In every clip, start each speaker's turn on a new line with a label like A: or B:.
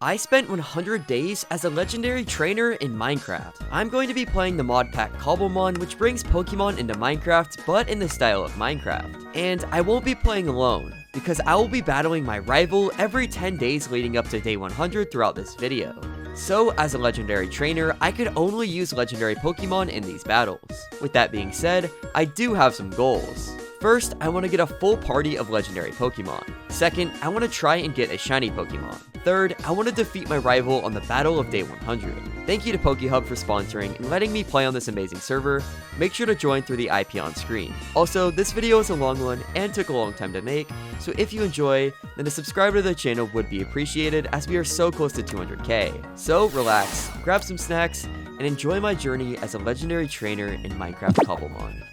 A: I spent 100 days as a legendary trainer in Minecraft. I'm going to be playing the mod pack Cobblemon, which brings Pokemon into Minecraft, but in the style of Minecraft. And I won't be playing alone, because I will be battling my rival every 10 days leading up to day 100 throughout this video. So, as a legendary trainer, I could only use legendary Pokemon in these battles. With that being said, I do have some goals. First, I want to get a full party of legendary Pokemon. Second, I want to try and get a shiny Pokemon. Third, I want to defeat my rival on the battle of day 100. Thank you to PokeHub for sponsoring and letting me play on this amazing server. Make sure to join through the IP on screen. Also, this video is a long one and took a long time to make, so if you enjoy, then a subscribe to the channel would be appreciated as we are so close to 200k. So relax, grab some snacks, and enjoy my journey as a legendary trainer in Minecraft Cobblemon.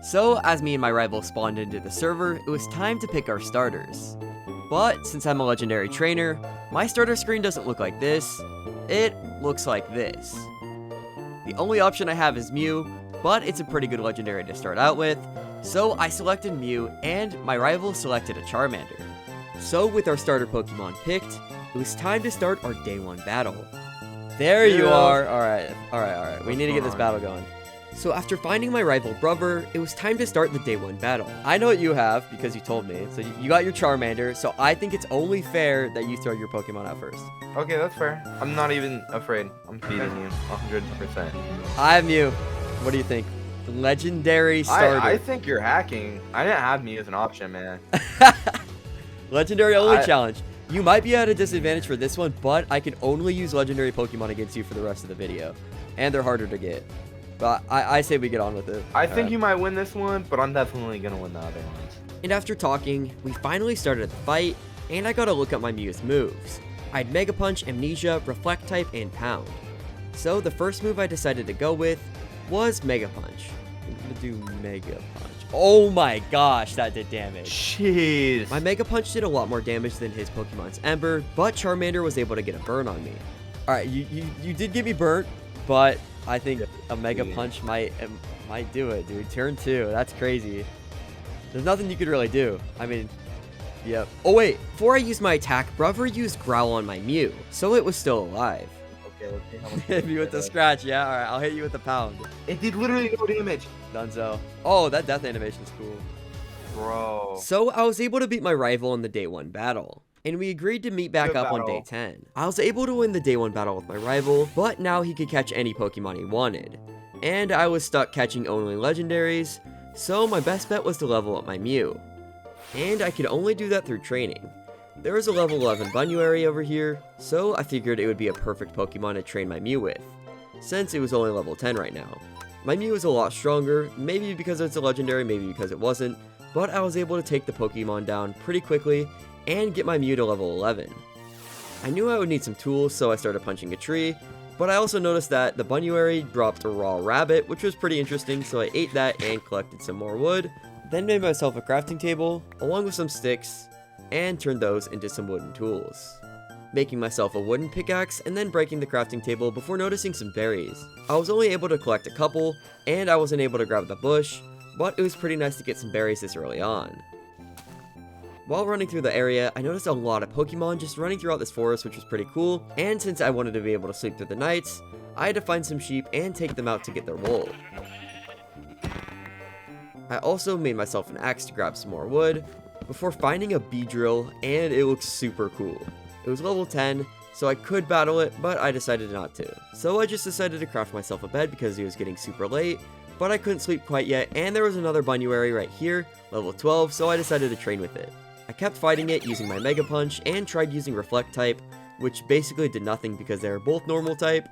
A: So, as me and my rival spawned into the server, it was time to pick our starters. But, since I'm a legendary trainer, my starter screen doesn't look like this, it looks like this. The only option I have is Mew, but it's a pretty good legendary to start out with, so I selected Mew, and my rival selected a Charmander. So, with our starter Pokemon picked, it was time to start our day 1 battle. There you are! Alright, we need to get this battle going. So after finding my rival brother, it was time to start the day 1 battle. I know what you have, because you told me. So you got your Charmander, so I think it's only fair that you throw your Pokemon out first.
B: Okay, that's fair. I'm not even afraid. I'm beating you 100%.
A: I have Mew. What do you think? Legendary starter.
B: I think you're hacking. I didn't have Mew as an option, man.
A: Legendary only challenge. You might be at a disadvantage for this one, but I can only use legendary Pokemon against you for the rest of the video. And they're harder to get. But I say we get on with it.
B: I think you might win this one, but I'm definitely going to win the other ones.
A: And after talking, we finally started the fight, and I got to look at my Mew's moves. I had Mega Punch, Amnesia, Reflect type, and Pound. So the first move I decided to go with was Mega Punch. I'm going to do Mega Punch. Oh my gosh, that did damage.
B: Jeez.
A: My Mega Punch did a lot more damage than his Pokemon's Ember, but Charmander was able to get a burn on me. Alright, you did get me burnt, but I think a Mega Punch might do it, dude. Turn 2. That's crazy. There's nothing you could really do. I mean, yep. Oh, wait. Before I used my attack, brother used Growl on my Mew, so it was still alive.
B: Okay.
A: Hit me with the scratch, yeah? Alright, I'll hit you with the pound.
B: It did literally no damage.
A: Dunzo. Oh, that death animation's cool.
B: Bro.
A: So, I was able to beat my rival in the day 1 battle. And we agreed to meet back up on day 10. I was able to win the day 1 battle with my rival, but now he could catch any Pokemon he wanted. And I was stuck catching only legendaries, so my best bet was to level up my Mew. And I could only do that through training. There was a level 11 Bunyuary over here, so I figured it would be a perfect Pokemon to train my Mew with, since it was only level 10 right now. My Mew is a lot stronger, maybe because it's a legendary, maybe because it wasn't, but I was able to take the Pokemon down pretty quickly and get my Mew to level 11. I knew I would need some tools, so I started punching a tree, but I also noticed that the Bunyuary dropped a raw rabbit, which was pretty interesting, so I ate that and collected some more wood, then made myself a crafting table, along with some sticks, and turned those into some wooden tools. Making myself a wooden pickaxe, and then breaking the crafting table before noticing some berries. I was only able to collect a couple, and I wasn't able to grab the bush, but it was pretty nice to get some berries this early on. While running through the area, I noticed a lot of Pokemon just running throughout this forest, which was pretty cool, and since I wanted to be able to sleep through the nights, I had to find some sheep and take them out to get their wool. I also made myself an axe to grab some more wood, before finding a Beedrill, and it looks super cool. It was level 10, so I could battle it, but I decided not to. So I just decided to craft myself a bed because it was getting super late, but I couldn't sleep quite yet, and there was another Bunyuary right here, level 12, so I decided to train with it. I kept fighting it using my Mega Punch and tried using Reflect type, which basically did nothing because they were both normal type.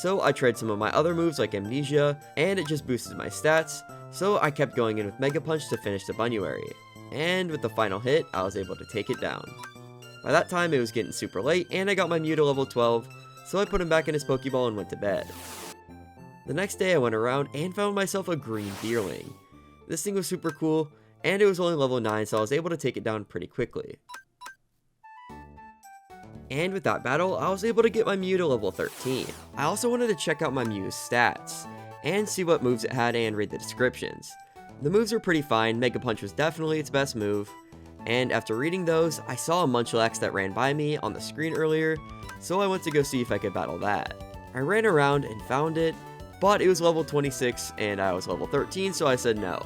A: So I tried some of my other moves like Amnesia, and it just boosted my stats, so I kept going in with Mega Punch to finish the Bunyuary. And with the final hit, I was able to take it down. By that time, it was getting super late, and I got my Mew to level 12, so I put him back in his Pokeball and went to bed. The next day, I went around and found myself a green Deerling. This thing was super cool, and it was only level 9, so I was able to take it down pretty quickly. And with that battle, I was able to get my Mew to level 13. I also wanted to check out my Mew's stats, and see what moves it had and read the descriptions. The moves were pretty fine, Mega Punch was definitely its best move, and after reading those, I saw a Munchlax that ran by me on the screen earlier, so I went to go see if I could battle that. I ran around and found it, but it was level 26 and I was level 13, so I said no.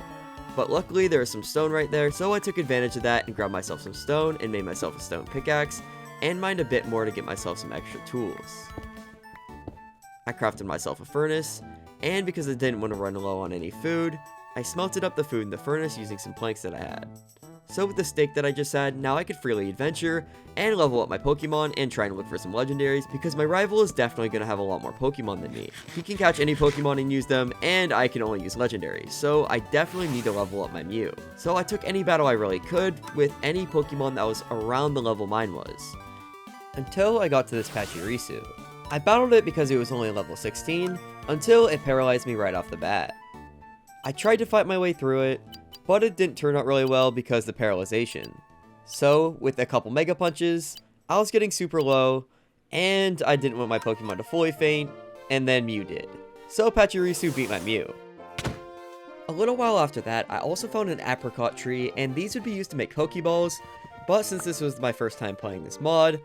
A: But luckily there was some stone right there, so I took advantage of that and grabbed myself some stone and made myself a stone pickaxe, and mined a bit more to get myself some extra tools. I crafted myself a furnace, and because I didn't want to run low on any food, I smelted up the food in the furnace using some planks that I had. So with the steak that I just had, now I could freely adventure and level up my Pokemon and try and look for some legendaries, because my rival is definitely going to have a lot more Pokemon than me. He can catch any Pokemon and use them, and I can only use legendaries, so I definitely need to level up my Mew. So I took any battle I really could with any Pokemon that was around the level mine was. Until I got to this Pachirisu. I battled it because it was only level 16, until it paralyzed me right off the bat. I tried to fight my way through it, but it didn't turn out really well because of the paralyzation. So, with a couple Mega Punches, I was getting super low, and I didn't want my Pokemon to fully faint, and then Mew did. So Pachirisu beat my Mew. A little while after that, I also found an apricot tree, and these would be used to make Pokeballs, but since this was my first time playing this mod,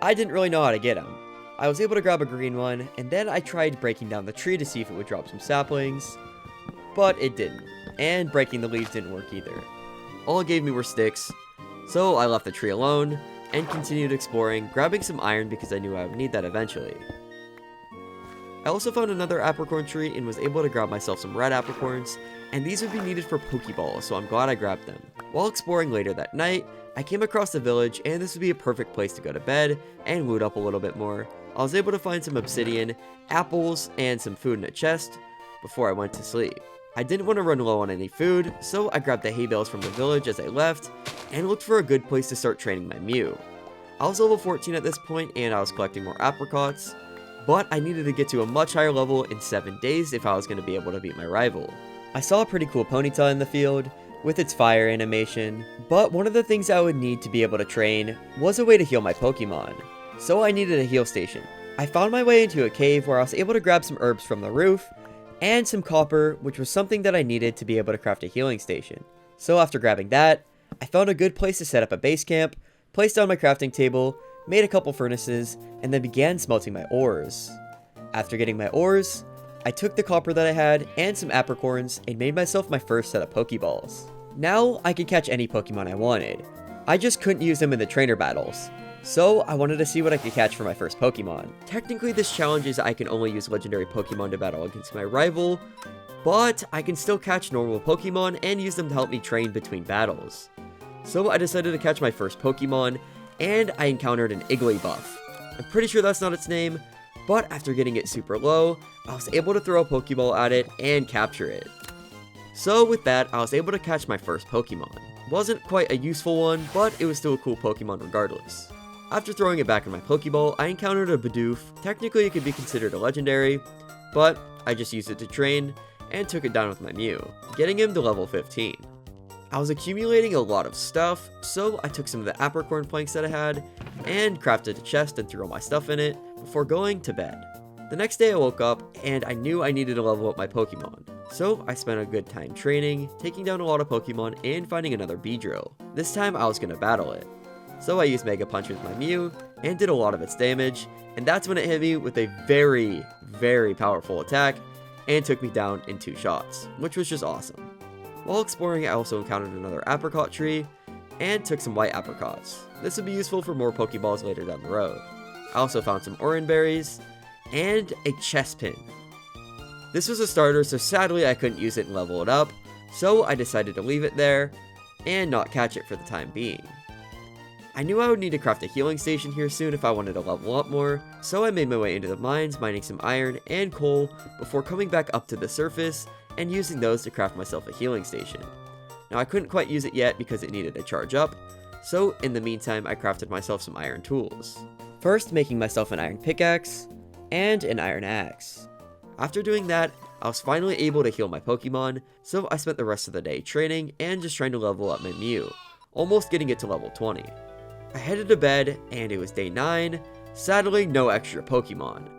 A: I didn't really know how to get them. I was able to grab a green one, and then I tried breaking down the tree to see if it would drop some saplings, but it didn't. And breaking the leaves didn't work either. All it gave me were sticks, so I left the tree alone, and continued exploring, grabbing some iron because I knew I would need that eventually. I also found another apricorn tree and was able to grab myself some red apricorns, and these would be needed for Pokeballs, so I'm glad I grabbed them. While exploring later that night, I came across the village, and this would be a perfect place to go to bed and loot up a little bit more. I was able to find some obsidian, apples, and some food in a chest before I went to sleep. I didn't want to run low on any food, so I grabbed the hay bales from the village as I left, and looked for a good place to start training my Mew. I was level 14 at this point, and I was collecting more apricots, but I needed to get to a much higher level in 7 days if I was going to be able to beat my rival. I saw a pretty cool Ponyta in the field, with its fire animation, but one of the things I would need to be able to train was a way to heal my Pokemon, so I needed a heal station. I found my way into a cave where I was able to grab some herbs from the roof, and some copper, which was something that I needed to be able to craft a healing station. So after grabbing that, I found a good place to set up a base camp, placed down my crafting table, made a couple furnaces, and then began smelting my ores. After getting my ores, I took the copper that I had and some apricorns and made myself my first set of Pokeballs. Now I could catch any Pokemon I wanted. I just couldn't use them in the trainer battles. So I wanted to see what I could catch for my first Pokemon. Technically this challenge is I can only use legendary Pokemon to battle against my rival, but I can still catch normal Pokemon and use them to help me train between battles. So I decided to catch my first Pokemon, and I encountered an Igglybuff. I'm pretty sure that's not its name, but after getting it super low, I was able to throw a Pokeball at it and capture it. So with that, I was able to catch my first Pokemon. Wasn't quite a useful one, but it was still a cool Pokemon regardless. After throwing it back in my Pokeball, I encountered a Bidoof. Technically it could be considered a legendary, but I just used it to train and took it down with my Mew, getting him to level 15. I was accumulating a lot of stuff, so I took some of the apricorn planks that I had and crafted a chest and threw all my stuff in it before going to bed. The next day I woke up and I knew I needed to level up my Pokemon, so I spent a good time training, taking down a lot of Pokemon and finding another Beedrill. This time I was going to battle it. So I used Mega Punch with my Mew, and did a lot of its damage, and that's when it hit me with a very, very powerful attack, and took me down in 2 shots, which was just awesome. While exploring, I also encountered another apricot tree, and took some white apricots. This would be useful for more Pokeballs later down the road. I also found some Oran berries, and a chest pin. This was a starter, so sadly I couldn't use it and level it up, so I decided to leave it there, and not catch it for the time being. I knew I would need to craft a healing station here soon if I wanted to level up more, so I made my way into the mines mining some iron and coal before coming back up to the surface and using those to craft myself a healing station. Now I couldn't quite use it yet because it needed to charge up, so in the meantime I crafted myself some iron tools. First making myself an iron pickaxe and an iron axe. After doing that, I was finally able to heal my Pokemon, so I spent the rest of the day training and just trying to level up my Mew, almost getting it to level 20. I headed to bed, and it was day 9, sadly no extra Pokemon.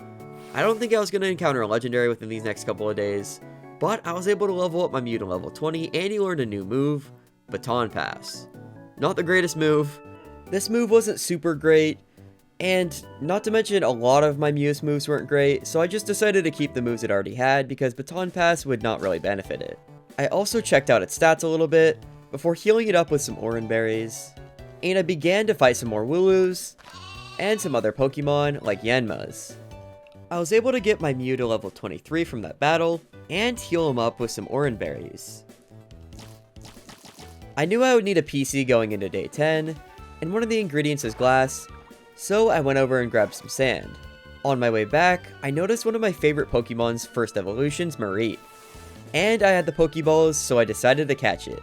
A: I don't think I was going to encounter a legendary within these next couple of days, but I was able to level up my Mew to level 20, and he learned a new move, Baton Pass. Not the greatest move. This move wasn't super great, and not to mention a lot of my Mew's moves weren't great, so I just decided to keep the moves it already had because Baton Pass would not really benefit it. I also checked out its stats a little bit before healing it up with some Oran Berries, and I began to fight some more Wooloos and some other Pokemon like Yanmas. I was able to get my Mew to level 23 from that battle and heal him up with some Oran Berries. I knew I would need a PC going into day 10, and one of the ingredients is glass, so I went over and grabbed some sand. On my way back, I noticed one of my favorite Pokemon's first evolutions, Mareep, and I had the Pokeballs, so I decided to catch it.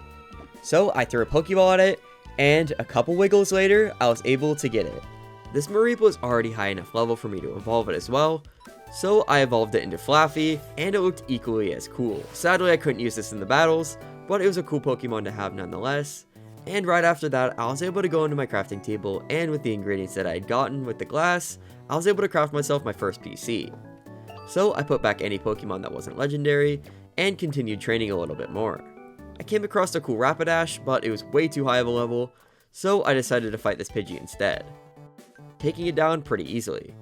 A: So I threw a Pokeball at it, and a couple wiggles later, I was able to get it. This Mareep was already high enough level for me to evolve it as well, so I evolved it into Flaffy, and it looked equally as cool. Sadly, I couldn't use this in the battles, but it was a cool Pokemon to have nonetheless. And right after that, I was able to go into my crafting table, and with the ingredients that I had gotten with the glass, I was able to craft myself my first PC. So I put back any Pokemon that wasn't legendary, and continued training a little bit more. I came across a cool Rapidash, but it was way too high of a level, so I decided to fight this Pidgey instead, taking it down pretty easily.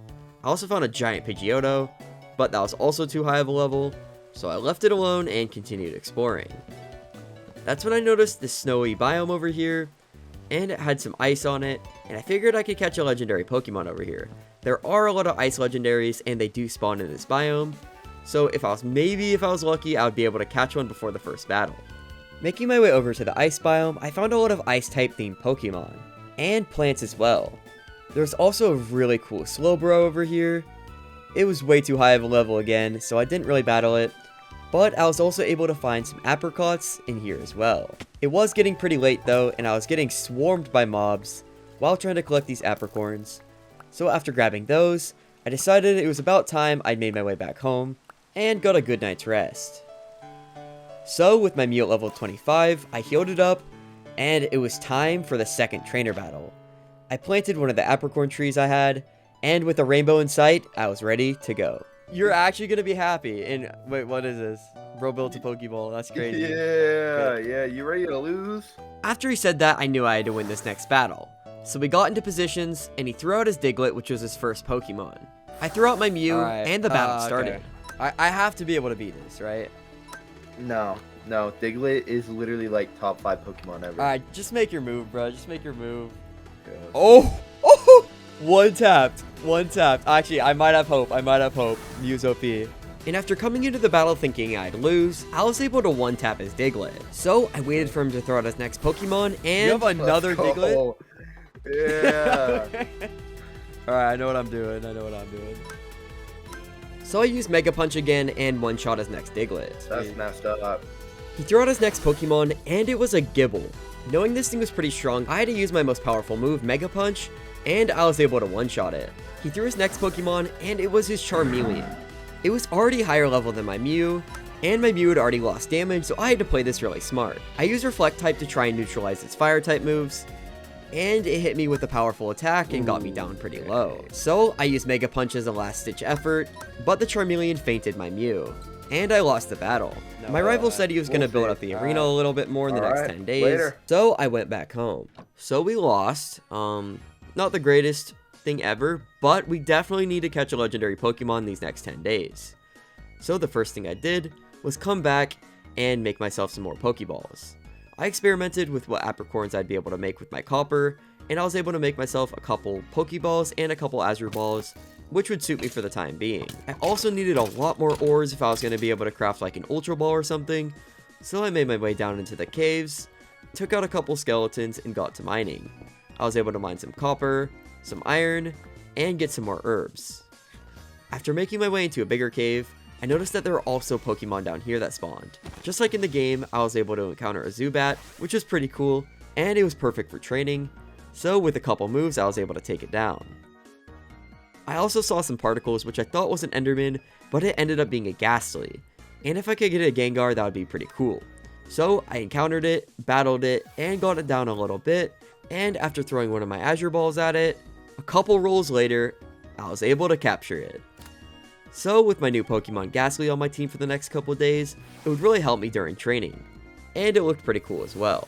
A: I also found a giant Pidgeotto, but that was also too high of a level, so I left it alone and continued exploring. That's when I noticed this snowy biome over here, and it had some ice on it, and I figured I could catch a legendary Pokemon over here. There are a lot of ice legendaries, and they do spawn in this biome, so if I was lucky, I would be able to catch one before the first battle. Making my way over to the ice biome, I found a lot of ice-type themed Pokemon, and plants as well. There's also a really cool Slowbro over here. It was way too high of a level again, so I didn't really battle it, but I was also able to find some apricots in here as well. It was getting pretty late though, and I was getting swarmed by mobs while trying to collect these apricorns. So after grabbing those, I decided it was about time I'd made my way back home, and got a good night's rest. So with my Mew at level 25, I healed it up, and it was time for the second trainer battle. I planted one of the apricorn trees I had, and with a rainbow in sight, I was ready to go. You're actually gonna be happy. And wait, what is this? Bro built a Pokeball. That's crazy.
B: Yeah, you ready to lose?
A: After he said that, I knew I had to win this next battle. So we got into positions, and he threw out his Diglett, which was his first Pokemon. I threw out my Mew, and the battle started. Okay. I have to be able to beat this, right?
B: No, Diglett is literally like top 5 Pokemon ever.
A: Alright, just make your move, bro. Just make your move. Oh! One tapped. Actually, I might have hope. Mew's OP. And after coming into the battle thinking I'd lose, I was able to one-tap his Diglett. So I waited for him to throw out his next Pokemon, and you have another Diglett?
B: Yeah.
A: Alright, I know what I'm doing. So I used Mega Punch again and one-shot his next Diglett.
B: That's messed up.
A: He threw out his next Pokemon, and it was a Gible. Knowing this thing was pretty strong, I had to use my most powerful move, Mega Punch, and I was able to one-shot it. He threw his next Pokemon, and it was his Charmeleon. It was already higher level than my Mew, and my Mew had already lost damage, so I had to play this really smart. I used Reflect type to try and neutralize its fire type moves, and it hit me with a powerful attack and got me down pretty low. So I used Mega Punch as a last ditch effort, but the Charmeleon fainted my Mew, and I lost the battle. My rival said he was going to build up the arena a little bit more in the next 10 days, so I went back home. So we lost, not the greatest thing ever, but we definitely need to catch a legendary Pokemon these next 10 days. So the first thing I did was come back and make myself some more Pokeballs. I experimented with what apricorns I'd be able to make with my copper, and I was able to make myself a couple Pokeballs and a couple Azure Balls, which would suit me for the time being. I also needed a lot more ores if I was going to be able to craft like an Ultra Ball or something, so I made my way down into the caves, took out a couple skeletons, and got to mining. I was able to mine some copper, some iron, and get some more herbs. After making my way into a bigger cave, I noticed that there were also Pokemon down here that spawned. Just like in the game, I was able to encounter a Zubat, which was pretty cool, and it was perfect for training, so with a couple moves I was able to take it down. I also saw some particles which I thought was an Enderman, but it ended up being a Ghastly, and if I could get a Gengar that would be pretty cool. So I encountered it, battled it, and got it down a little bit, and after throwing one of my Azure Balls at it, a couple rolls later, I was able to capture it. So with my new Pokemon Ghastly on my team for the next couple of days, it would really help me during training. And it looked pretty cool as well.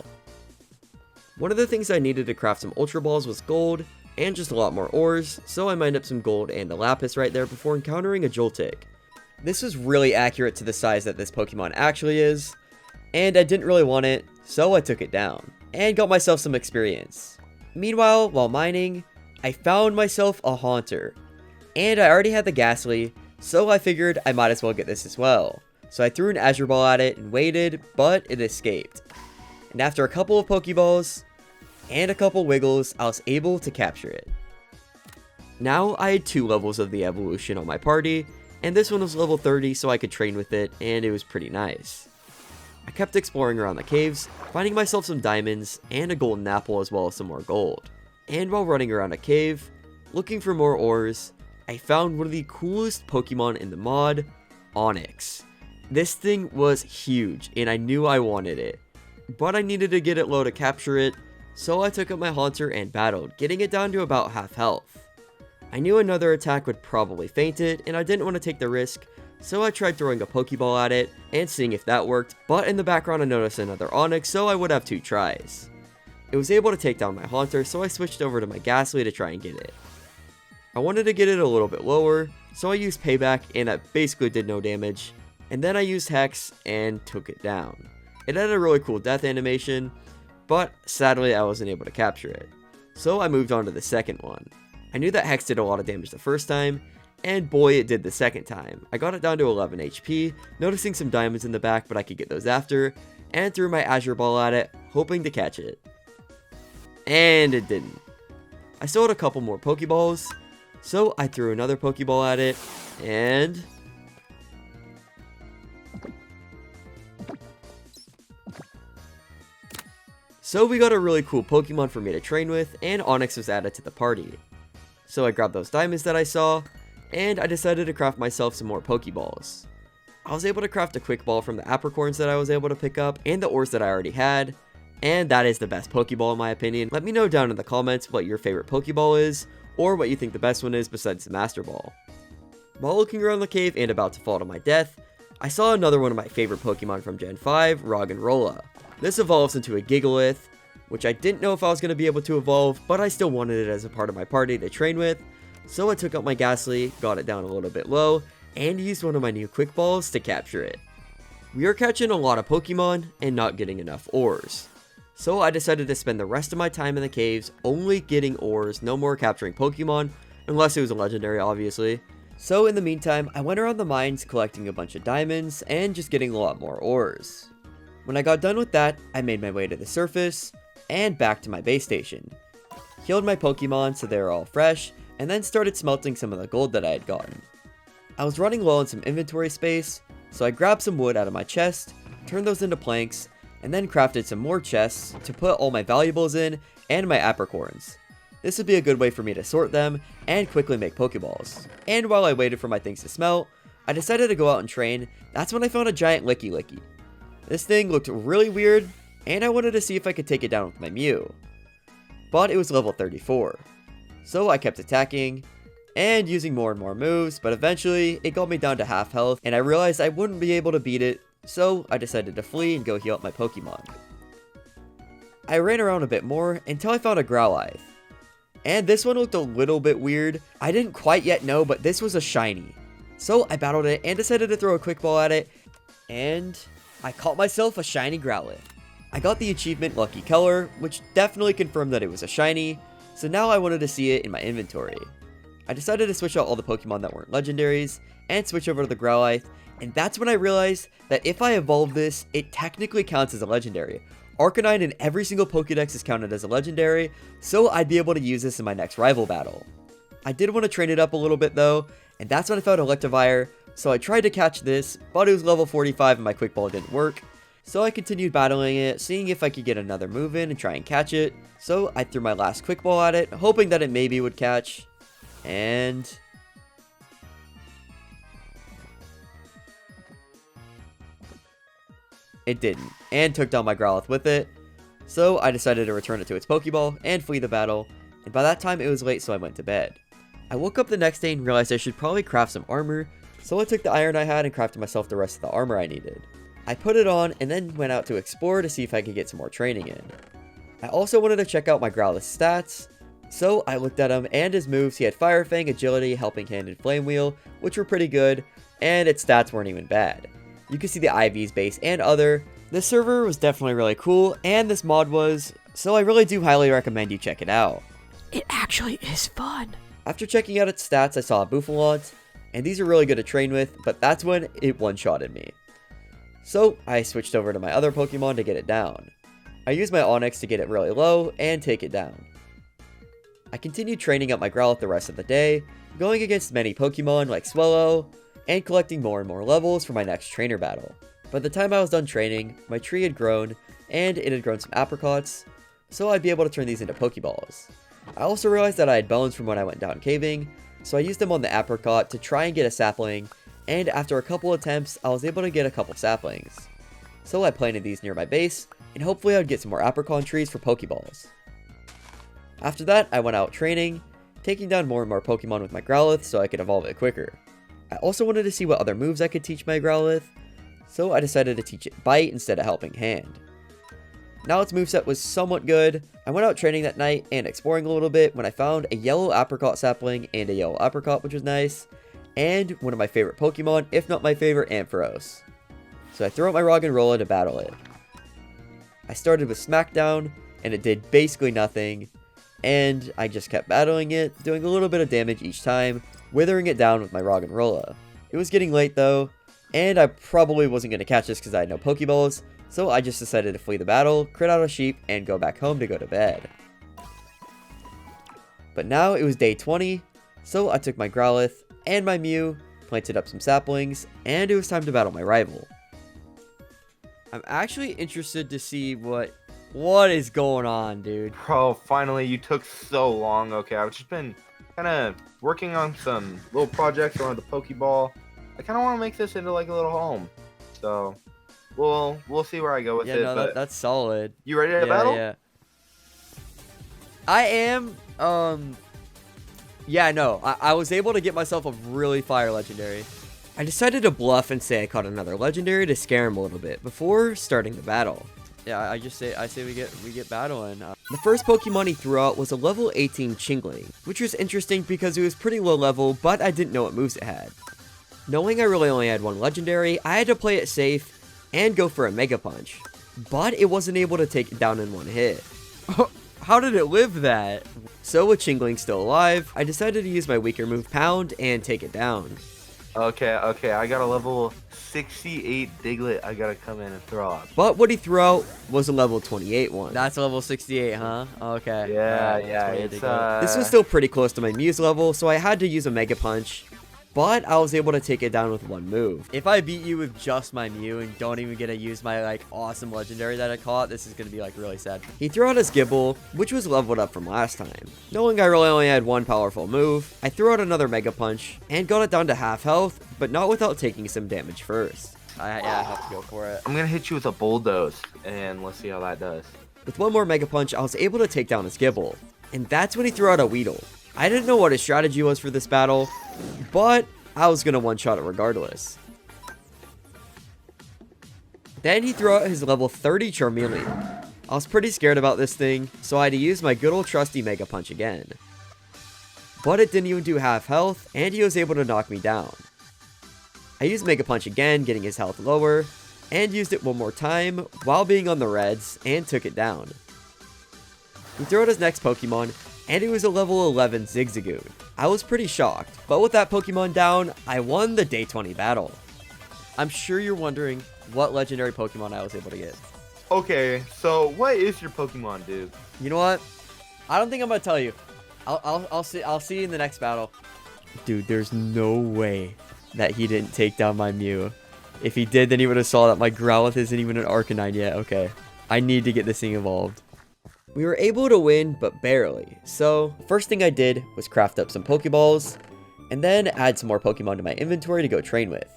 A: One of the things I needed to craft some Ultra Balls was gold, and just a lot more ores, so I mined up some gold and a lapis right there before encountering a Joltik. This was really accurate to the size that this Pokemon actually is, and I didn't really want it, so I took it down, and got myself some experience. Meanwhile, while mining, I found myself a Haunter, and I already had the Ghastly, so I figured I might as well get this as well. So I threw an Azure Ball at it and waited, but it escaped. And after a couple of Pokeballs, and a couple wiggles, I was able to capture it. Now I had 2 levels of the evolution on my party, and this one was level 30 so I could train with it, and it was pretty nice. I kept exploring around the caves, finding myself some diamonds, and a golden apple as well as some more gold. And while running around a cave, looking for more ores, I found one of the coolest Pokemon in the mod, Onix. This thing was huge, and I knew I wanted it, but I needed to get it low to capture it, so I took up my Haunter and battled, getting it down to about half health. I knew another attack would probably faint it, and I didn't want to take the risk, so I tried throwing a Pokeball at it, and seeing if that worked, but in the background I noticed another Onix, so I would have 2 tries. It was able to take down my Haunter, so I switched over to my Ghastly to try and get it. I wanted to get it a little bit lower, so I used Payback, and that basically did no damage, and then I used Hex, and took it down. It had a really cool death animation, but sadly I wasn't able to capture it. So I moved on to the second one. I knew that Hex did a lot of damage the first time, and boy it did the second time. I got it down to 11 HP, noticing some diamonds in the back but I could get those after, and threw my Azure Ball at it, hoping to catch it. And it didn't. I still had a couple more Pokeballs, so I threw another Pokeball at it, and so we got a really cool Pokemon for me to train with, and Onix was added to the party. So I grabbed those diamonds that I saw, and I decided to craft myself some more Pokeballs. I was able to craft a Quick Ball from the apricorns that I was able to pick up, and the ores that I already had, and that is the best Pokeball in my opinion. Let me know down in the comments what your favorite Pokeball is, or what you think the best one is besides the Master Ball. While looking around the cave and about to fall to my death, I saw another one of my favorite Pokemon from Gen 5, Roggenrola. This evolves into a Gigalith, which I didn't know if I was going to be able to evolve, but I still wanted it as a part of my party to train with, so I took out my Ghastly, got it down a little bit low, and used one of my new Quick Balls to capture it. We are catching a lot of Pokemon and not getting enough ores, so I decided to spend the rest of my time in the caves only getting ores, no more capturing Pokemon, unless it was a legendary obviously. So in the meantime, I went around the mines collecting a bunch of diamonds and just getting a lot more ores. When I got done with that, I made my way to the surface, and back to my base station. Healed my Pokemon so they were all fresh, and then started smelting some of the gold that I had gotten. I was running low on some inventory space, so I grabbed some wood out of my chest, turned those into planks, and then crafted some more chests to put all my valuables in, and my apricorns. This would be a good way for me to sort them, and quickly make Pokeballs. And while I waited for my things to smelt, I decided to go out and train. That's when I found a giant Licky. This thing looked really weird, and I wanted to see if I could take it down with my Mew. But it was level 34. So I kept attacking, and using more and more moves, but eventually it got me down to half health, and I realized I wouldn't be able to beat it, so I decided to flee and go heal up my Pokemon. I ran around a bit more until I found a Growlithe. And this one looked a little bit weird. I didn't quite yet know, but this was a shiny. So I battled it and decided to throw a Quick Ball at it, and I caught myself a shiny Growlithe. I got the achievement Lucky Color, which definitely confirmed that it was a shiny, so now I wanted to see it in my inventory. I decided to switch out all the Pokemon that weren't legendaries, and switch over to the Growlithe, and that's when I realized that if I evolve this, it technically counts as a legendary. Arcanine in every single Pokedex is counted as a legendary, so I'd be able to use this in my next rival battle. I did want to train it up a little bit though, and that's when I found Electivire, so I tried to catch this, but it was level 45 and my Quick Ball didn't work. So I continued battling it, seeing if I could get another move in and try and catch it. So I threw my last Quick Ball at it, hoping that it maybe would catch. And it didn't, and took down my Growlithe with it. So I decided to return it to its Pokeball and flee the battle, and by that time it was late, so I went to bed. I woke up the next day and realized I should probably craft some armor So I took the iron I had and crafted myself the rest of the armor I needed. I put it on and then went out to explore to see if I could get some more training in. I also wanted to check out my Growlithe stats, so I looked at him and his moves. He had Fire Fang, Agility, Helping Hand, and Flame Wheel, which were pretty good, and its stats weren't even bad. You can see the IV's base and other. This server was definitely really cool, and this mod was, so I really do highly recommend you check it out.
C: It actually is fun.
A: After checking out its stats, I saw a Bouffalant, and these are really good to train with, but that's when it one-shotted me. So I switched over to my other Pokemon to get it down. I used my Onyx to get it really low and take it down. I continued training up my Growlithe the rest of the day, going against many Pokemon like Swellow, and collecting more and more levels for my next trainer battle. By the time I was done training, my tree had grown, and it had grown some apricots, so I'd be able to turn these into Pokeballs. I also realized that I had bones from when I went down caving, so I used them on the apricot to try and get a sapling, and after a couple attempts, I was able to get a couple saplings. So I planted these near my base, and hopefully I would get some more apricot trees for Pokeballs. After that, I went out training, taking down more and more Pokemon with my Growlithe so I could evolve it quicker. I also wanted to see what other moves I could teach my Growlithe, so I decided to teach it Bite instead of Helping Hand. Now its moveset was somewhat good. I went out training that night and exploring a little bit when I found a yellow apricot sapling and a yellow apricot, which was nice, and one of my favorite Pokemon, if not my favorite, Ampharos. So I threw out my Roggenrola to battle it. I started with Smackdown, and it did basically nothing, and I just kept battling it, doing a little bit of damage each time, withering it down with my Roggenrola. It was getting late though, and I probably wasn't going to catch this because I had no Pokeballs, so I just decided to flee the battle, crit out a sheep, and go back home to go to bed. But now it was day 20, so I took my Growlithe and my Mew, planted up some saplings, and it was time to battle my rival. I'm actually interested to see what is going on, dude.
B: Bro, finally, you took so long. Okay, I've just been kind of working on some little projects around the Pokeball. I kind of want to make this into like a little home. So, we'll see where I go with it.
A: Yeah, no, that's solid.
B: You ready to battle?
A: Yeah. I am, yeah, no, I was able to get myself a really fire legendary. I decided to bluff and say I caught another legendary to scare him a little bit before starting the battle. Yeah, I say we get battling. The first Pokemon he threw out was a level 18 Chingling, which was interesting because it was pretty low level, but I didn't know what moves it had. Knowing I really only had one legendary, I had to play it safe and go for a Mega Punch, but it wasn't able to take it down in one hit. How did it live that? So with Chingling still alive, I decided to use my weaker move Pound and take it down.
B: Okay, I got a level 68 Diglett I gotta come in and throw out.
A: But what he threw out was a level 28 one. That's a level 68, huh? Okay.
B: Yeah, it's
A: This was still pretty close to my Mew's level, so I had to use a Mega Punch. But I was able to take it down with one move. If I beat you with just my Mew and don't even get to use my like awesome legendary that I caught, this is gonna be like really sad. He threw out his Gible, which was leveled up from last time. Knowing I really only had one powerful move, I threw out another Mega Punch and got it down to half health, but not without taking some damage first. I have to go for it.
B: I'm gonna hit you with a Bulldoze, and let's see how that does.
A: With one more Mega Punch, I was able to take down his Gible, and that's when he threw out a Weedle. I didn't know what his strategy was for this battle, but I was gonna one-shot it regardless. Then he threw out his level 30 Charmeleon. I was pretty scared about this thing, so I had to use my good old trusty Mega Punch again. But it didn't even do half health, and he was able to knock me down. I used Mega Punch again, getting his health lower, and used it one more time while being on the reds, and took it down. He threw out his next Pokemon, and it was a level 11 Zigzagoon. I was pretty shocked, but with that Pokemon down, I won the day 20 battle. I'm sure you're wondering what legendary Pokemon I was able to get.
B: Okay, so what is your Pokemon, dude?
A: You know what? I don't think I'm gonna tell you. I'll see you in the next battle. Dude, there's no way that he didn't take down my Mew. If he did, then he would have saw that my Growlithe isn't even an Arcanine yet. Okay, I need to get this thing evolved. We were able to win, but barely. So, first thing I did was craft up some Pokeballs, and then add some more Pokemon to my inventory to go train with.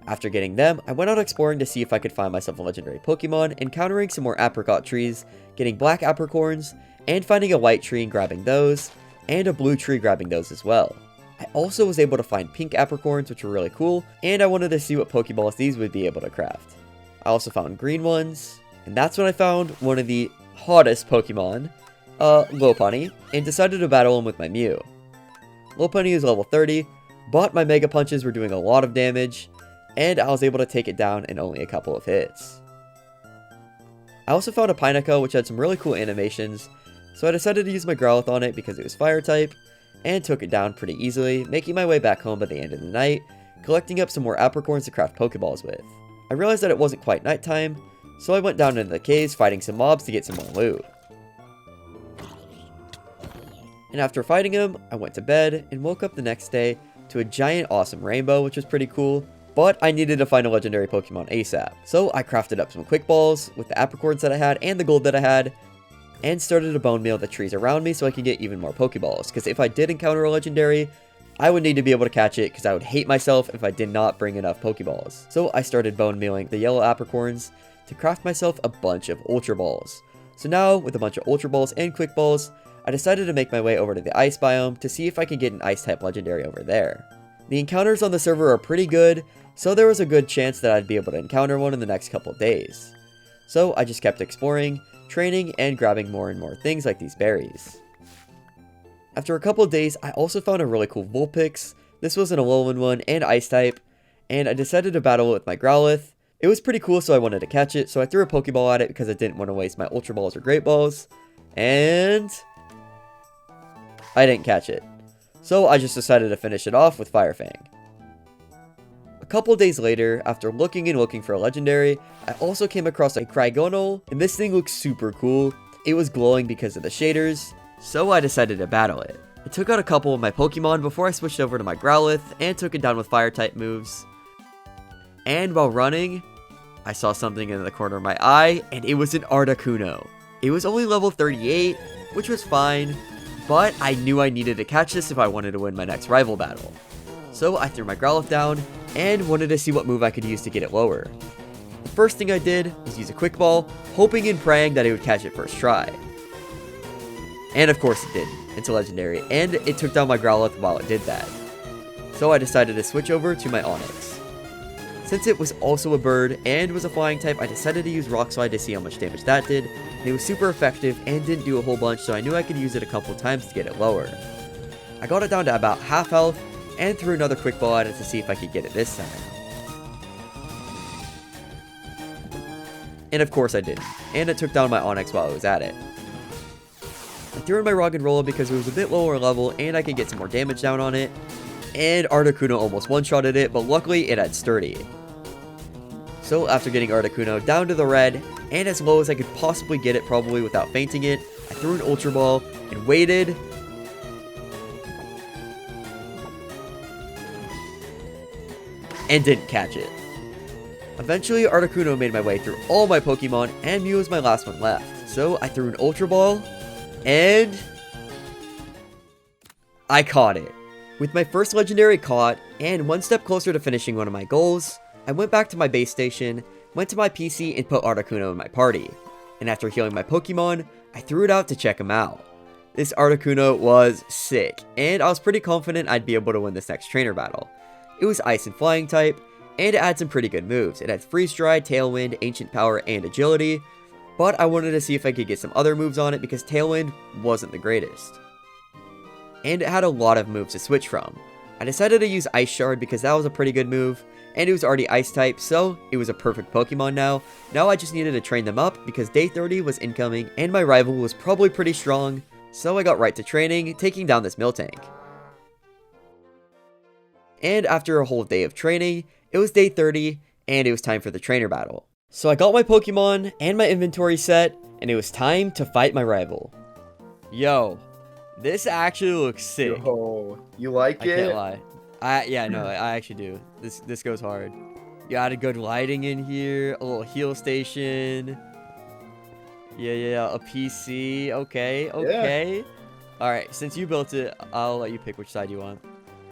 A: After getting them, I went out exploring to see if I could find myself a legendary Pokemon, encountering some more apricot trees, getting black apricorns, and finding a white tree and grabbing those, and a blue tree grabbing those as well. I also was able to find pink apricorns, which were really cool, and I wanted to see what Pokeballs these would be able to craft. I also found green ones, and that's when I found one of the hottest Pokemon, Lopunny, and decided to battle him with my Mew. Lopunny is level 30, but my Mega Punches were doing a lot of damage, and I was able to take it down in only a couple of hits. I also found a Pineco, which had some really cool animations, so I decided to use my Growlithe on it because it was fire type, and took it down pretty easily, making my way back home by the end of the night, collecting up some more apricorns to craft Pokeballs with. I realized that it wasn't quite nighttime, so I went down into the caves fighting some mobs to get some more loot. And after fighting him, I went to bed and woke up the next day to a giant awesome rainbow, which was pretty cool, but I needed to find a legendary Pokemon ASAP. So I crafted up some quick balls with the apricorns that I had and the gold that I had, and started to bone meal the trees around me so I could get even more Pokeballs, because if I did encounter a legendary, I would need to be able to catch it because I would hate myself if I did not bring enough Pokeballs. So I started bone mealing the yellow apricorns to craft myself a bunch of Ultra Balls. So now, with a bunch of Ultra Balls and Quick Balls, I decided to make my way over to the Ice Biome to see if I could get an Ice-type legendary over there. The encounters on the server are pretty good, so there was a good chance that I'd be able to encounter one in the next couple days. So I just kept exploring, training, and grabbing more and more things like these berries. After a couple of days, I also found a really cool Vulpix. This was an Alolan one and Ice-type, and I decided to battle it with my Growlithe. It was pretty cool, so I wanted to catch it, so I threw a Pokeball at it because I didn't want to waste my Ultra Balls or Great Balls, and I didn't catch it. So I just decided to finish it off with Fire Fang. A couple days later, after looking and looking for a legendary, I also came across a Cryogonal, and this thing looks super cool. It was glowing because of the shaders, so I decided to battle it. I took out a couple of my Pokemon before I switched over to my Growlithe and took it down with Fire-type moves. And while running, I saw something in the corner of my eye, and it was an Articuno. It was only level 38, which was fine, but I knew I needed to catch this if I wanted to win my next rival battle. So I threw my Growlithe down, and wanted to see what move I could use to get it lower. The first thing I did was use a Quick Ball, hoping and praying that it would catch it first try. And of course it did. It's a legendary, and it took down my Growlithe while it did that. So I decided to switch over to my Onix. Since it was also a bird and was a flying type, I decided to use Rock Slide to see how much damage that did. And it was super effective and didn't do a whole bunch, so I knew I could use it a couple times to get it lower. I got it down to about half health and threw another Quick Ball at it to see if I could get it this time. And of course I didn't, and it took down my Onix while I was at it. I threw in my Roggenrola because it was a bit lower level and I could get some more damage down on it, and Articuno almost one-shotted it, but luckily it had Sturdy. So after getting Articuno down to the red, and as low as I could possibly get it probably without fainting it, I threw an Ultra Ball and waited. And didn't catch it. Eventually, Articuno made my way through all my Pokemon, and Mew was my last one left. So I threw an Ultra Ball, and I caught it. With my first legendary caught, and one step closer to finishing one of my goals, I went back to my base station, went to my PC, and put Articuno in my party. And after healing my Pokemon, I threw it out to check him out. This Articuno was sick, and I was pretty confident I'd be able to win this next trainer battle. It was Ice and Flying type, and it had some pretty good moves. It had Freeze Dry, Tailwind, Ancient Power, and Agility, but I wanted to see if I could get some other moves on it because Tailwind wasn't the greatest. And it had a lot of moves to switch from. I decided to use Ice Shard because that was a pretty good move, and it was already Ice type, so it was a perfect Pokemon now. Now I just needed to train them up because day 30 was incoming, and my rival was probably pretty strong, so I got right to training, taking down this Miltank. And after a whole day of training, it was day 30, and it was time for the trainer battle. So I got my Pokemon and my inventory set, and it was time to fight my rival. Yo, this actually looks sick.
B: Yo, you like
A: I
B: it?
A: can't lie. I actually do. This goes hard. You got a good lighting in here, a little heal station. Yeah, a PC. Okay. All right, since you built it, I'll let you pick which side you want.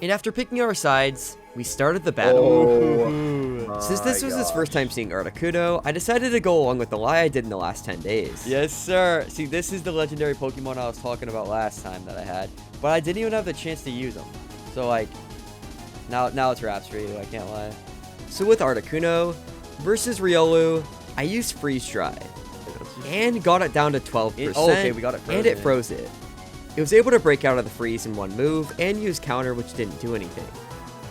A: And after picking our sides, we started the battle. Since this was his first time seeing Articuno, I decided to go along with the lie I did in the last 10 days. Yes, sir. See, this is the legendary Pokemon I was talking about last time that I had, but I didn't even have the chance to use them. So, like, now it's wraps for you, I can't lie. So with Articuno versus Riolu, I used Freeze Dry and got it down to 12%.
D: Oh, okay, we got it
A: and it
D: frozen.
A: froze it. It was able to break out of the freeze in one move and use counter, which didn't do anything.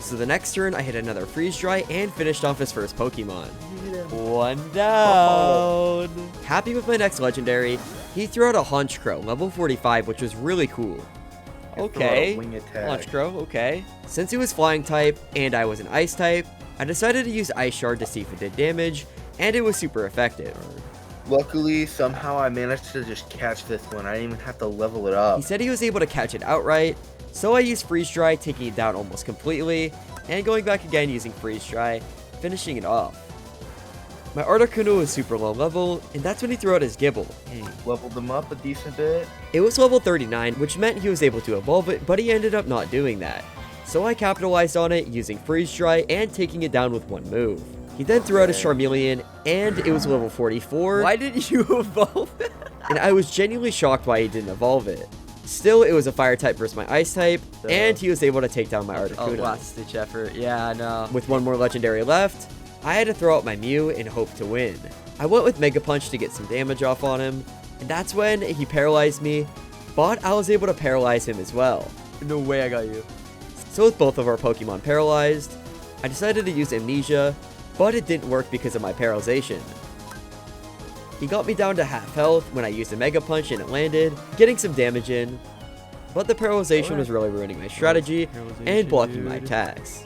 A: So the next turn, I hit another Freeze Dry and finished off his first Pokemon. One down. Happy with my next legendary, he threw out a Honchkrow, level 45, which was really cool. Okay,
B: Wing attack.
A: Honchkrow, okay. Since he was flying type and I was an ice type, I decided to use Ice Shard to see if it did damage, and it was super effective.
B: Luckily, somehow I managed to just catch this one. I didn't even have to level it up.
A: He said he was able to catch it outright, so I used Freeze Dry, taking it down almost completely, and going back again using Freeze Dry, finishing it off. My Articuno was super low level, and that's when he threw out his Gibble.
B: Leveled them up a decent bit.
A: It was level 39, which meant he was able to evolve it, but he ended up not doing that. So I capitalized on it using Freeze Dry and taking it down with one move. He then threw out his Charmeleon, and it was level 44.
D: Why didn't you evolve it?
A: And I was genuinely shocked why he didn't evolve it. Still, it was a fire type versus my ice type, and he was able to take down my
D: Oh,
A: Articuno.
D: last ditch effort. Yeah, I know.
A: With one more legendary left, I had to throw out my Mew and hope to win. I went with Mega Punch to get some damage off on him, and that's when he paralyzed me, but I was able to paralyze him as well.
D: No way I got you.
A: So with both of our Pokemon paralyzed, I decided to use Amnesia, but it didn't work because of my paralyzation. He got me down to half health when I used a Mega Punch and it landed, getting some damage in, but the paralyzation was really ruining my strategy and blocking my attacks.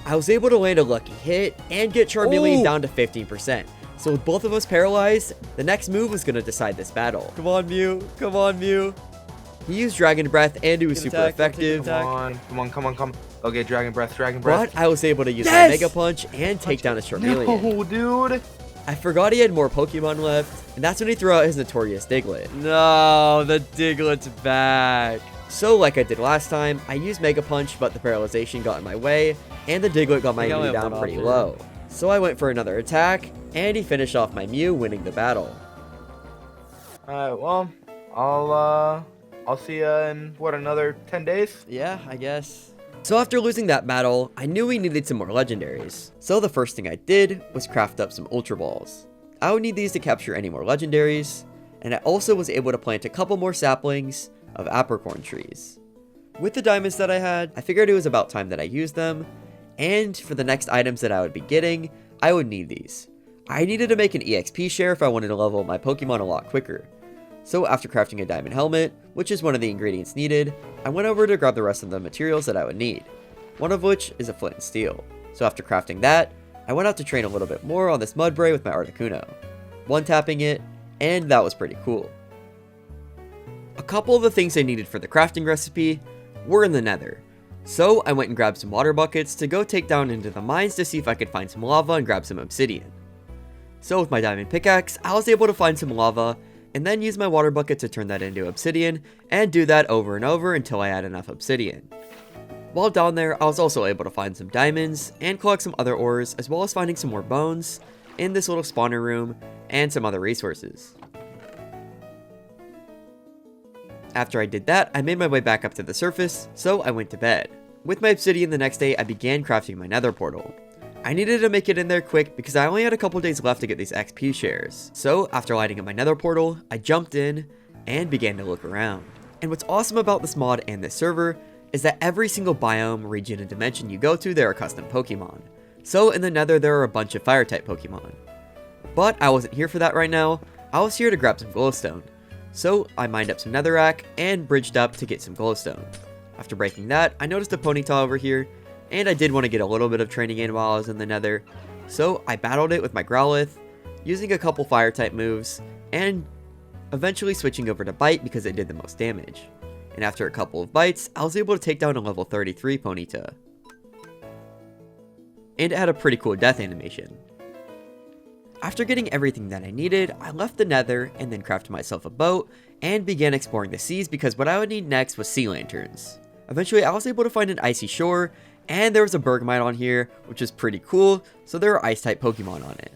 A: I was able to land a lucky hit and get Charmeleon
D: Ooh.
A: down to 15%. So with both of us paralyzed, the next move was going to decide this battle.
D: Come on, Mew. Come on, Mew.
A: He used Dragon Breath and it was
D: Good
A: super
D: attack, I'll take
A: effective.
D: it.
B: Come on. Okay, Dragon Breath.
A: But I was able to use my
D: Yes!
A: Mega Punch and take down his Charmeleon.
B: No, dude.
A: I forgot he had more Pokemon left, and that's when he threw out his notorious Diglett.
D: No, the Diglett's back.
A: So like I did last time, I used Mega Punch, but the paralyzation got in my way, and the Diglett got my
D: I got
A: immunity
D: my
A: down
D: one
A: pretty
D: off,
A: low. So I went for another attack, and he finished off my Mew, winning the battle.
B: Alright, well, I'll see you in, what, another 10 days?
D: Yeah, I guess.
A: So after losing that battle, I knew we needed some more legendaries. So the first thing I did was craft up some Ultra Balls. I would need these to capture any more legendaries, and I also was able to plant a couple more saplings of apricorn trees. With the diamonds that I had, I figured it was about time that I used them, and for the next items that I would be getting, I would need these. I needed to make an EXP share if I wanted to level up my Pokemon a lot quicker. So after crafting a diamond helmet, which is one of the ingredients needed, I went over to grab the rest of the materials that I would need, one of which is a flint and steel. So after crafting that, I went out to train a little bit more on this Mudbray with my Articuno, one-tapping it, and that was pretty cool. A couple of the things I needed for the crafting recipe were in the nether, so I went and grabbed some water buckets to go take down into the mines to see if I could find some lava and grab some obsidian. So with my diamond pickaxe, I was able to find some lava, and then use my water bucket to turn that into obsidian, and do that over and over until I had enough obsidian. While down there, I was also able to find some diamonds, and collect some other ores, as well as finding some more bones in this little spawner room, and some other resources. After I did that, I made my way back up to the surface, so I went to bed. With my obsidian the next day, I began crafting my nether portal. I needed to make it in there quick because I only had a couple days left to get these XP shares. So after lighting up my nether portal, I jumped in and began to look around. And what's awesome about this mod and this server is that every single biome, region, and dimension you go to, there are custom Pokemon. So in the nether, there are a bunch of fire type Pokemon. But I wasn't here for that right now, I was here to grab some glowstone. So I mined up some netherrack and bridged up to get some glowstone. After breaking that, I noticed a Ponyta over here, and I did want to get a little bit of training in while I was in the nether, so I battled it with my Growlithe, using a couple fire type moves, and eventually switching over to Bite because it did the most damage. And after a couple of bites, I was able to take down a level 33 Ponyta. And it had a pretty cool death animation. After getting everything that I needed, I left the nether and then crafted myself a boat and began exploring the seas because what I would need next was sea lanterns. Eventually, I was able to find an icy shore, and there was a Bergmite on here, which is pretty cool, so there were ice-type Pokemon on it.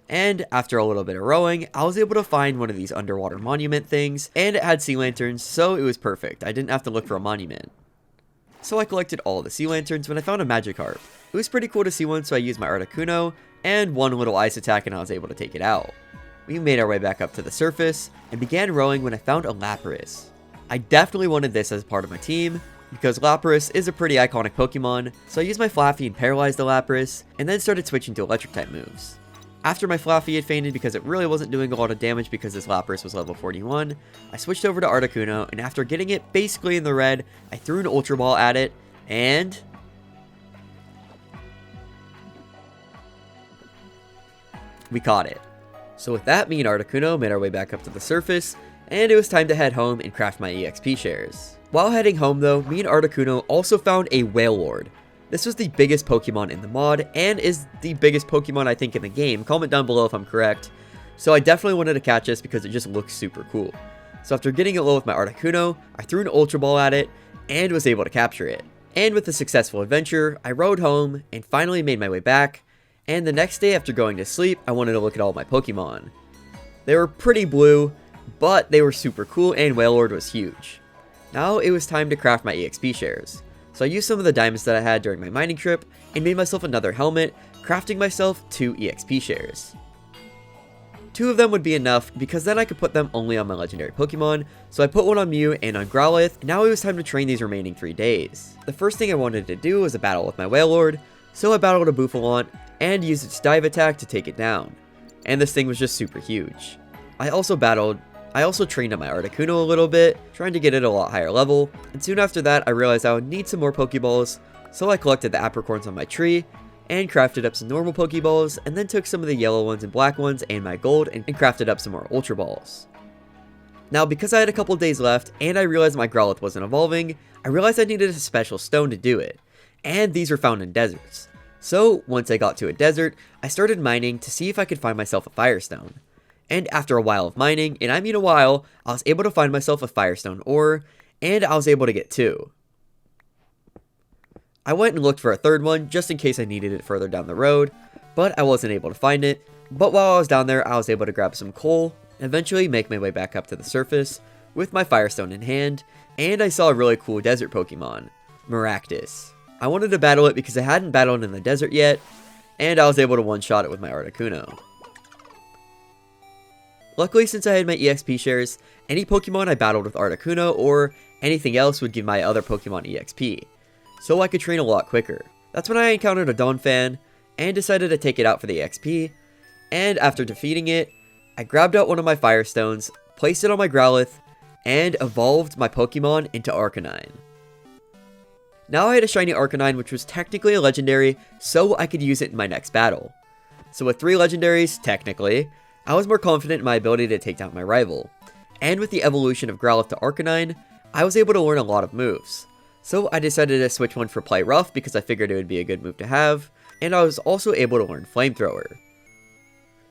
A: And after a little bit of rowing, I was able to find one of these underwater monument things, and it had sea lanterns, so it was perfect. I didn't have to look for a monument. So I collected all the sea lanterns when I found a Magikarp. It was pretty cool to see one, so I used my Articuno and one little ice attack and I was able to take it out. We made our way back up to the surface and began rowing when I found a Lapras. I definitely wanted this as part of my team because Lapras is a pretty iconic Pokemon, so I used my Flaffy and paralyzed the Lapras and then started switching to electric type moves. After my Flaffy had fainted because it really wasn't doing a lot of damage because this Lapras was level 41, I switched over to Articuno, and after getting it basically in the red, I threw an Ultra Ball at it, and we caught it. So with that, me and Articuno made our way back up to the surface, and it was time to head home and craft my EXP shares. While heading home though, me and Articuno also found a Wailord. This was the biggest Pokemon in the mod, and is the biggest Pokemon I think in the game. Comment down below if I'm correct. So I definitely wanted to catch this because it just looks super cool. So after getting it low with my Articuno, I threw an Ultra Ball at it, and was able to capture it. And with a successful adventure, I rode home, and finally made my way back. And the next day after going to sleep, I wanted to look at all my Pokemon. They were pretty blue, but they were super cool, and Wailord was huge. Now it was time to craft my EXP shares. So I used some of the diamonds that I had during my mining trip, and made myself another helmet, crafting myself 2 EXP shares. 2 of them would be enough, because then I could put them only on my legendary Pokemon, so I put one on Mew and on Growlithe, and now it was time to train these remaining 3 days. The first thing I wanted to do was a battle with my Wailord, so I battled a Bouffalant, and used its dive attack to take it down. And this thing was just super huge. I also trained up my Articuno a little bit, trying to get it a lot higher level, and soon after that I realized I would need some more Pokeballs, so I collected the apricorns on my tree, and crafted up some normal Pokeballs, and then took some of the yellow ones and black ones and my gold, and crafted up some more Ultra Balls. Now because I had a couple days left, and I realized my Growlithe wasn't evolving, I realized I needed a special stone to do it, and these are found in deserts. So once I got to a desert, I started mining to see if I could find myself a Firestone. And after a while of mining, and I mean a while, I was able to find myself a Firestone ore, and I was able to get 2. I went and looked for a third one, just in case I needed it further down the road, but I wasn't able to find it. But while I was down there, I was able to grab some coal, and eventually make my way back up to the surface, with my Firestone in hand, and I saw a really cool desert Pokemon, Maractus. I wanted to battle it because I hadn't battled in the desert yet, and I was able to one-shot it with my Articuno. Luckily, since I had my EXP shares, any Pokemon I battled with Articuno or anything else would give my other Pokemon EXP, so I could train a lot quicker. That's when I encountered a Donphan, and decided to take it out for the EXP, and after defeating it, I grabbed out one of my Firestones, placed it on my Growlithe, and evolved my Pokemon into Arcanine. Now I had a shiny Arcanine, which was technically a legendary, so I could use it in my next battle. So with 3 legendaries, technically, I was more confident in my ability to take down my rival. And with the evolution of Growlithe to Arcanine, I was able to learn a lot of moves. So I decided to switch one for Play Rough because I figured it would be a good move to have, and I was also able to learn Flamethrower.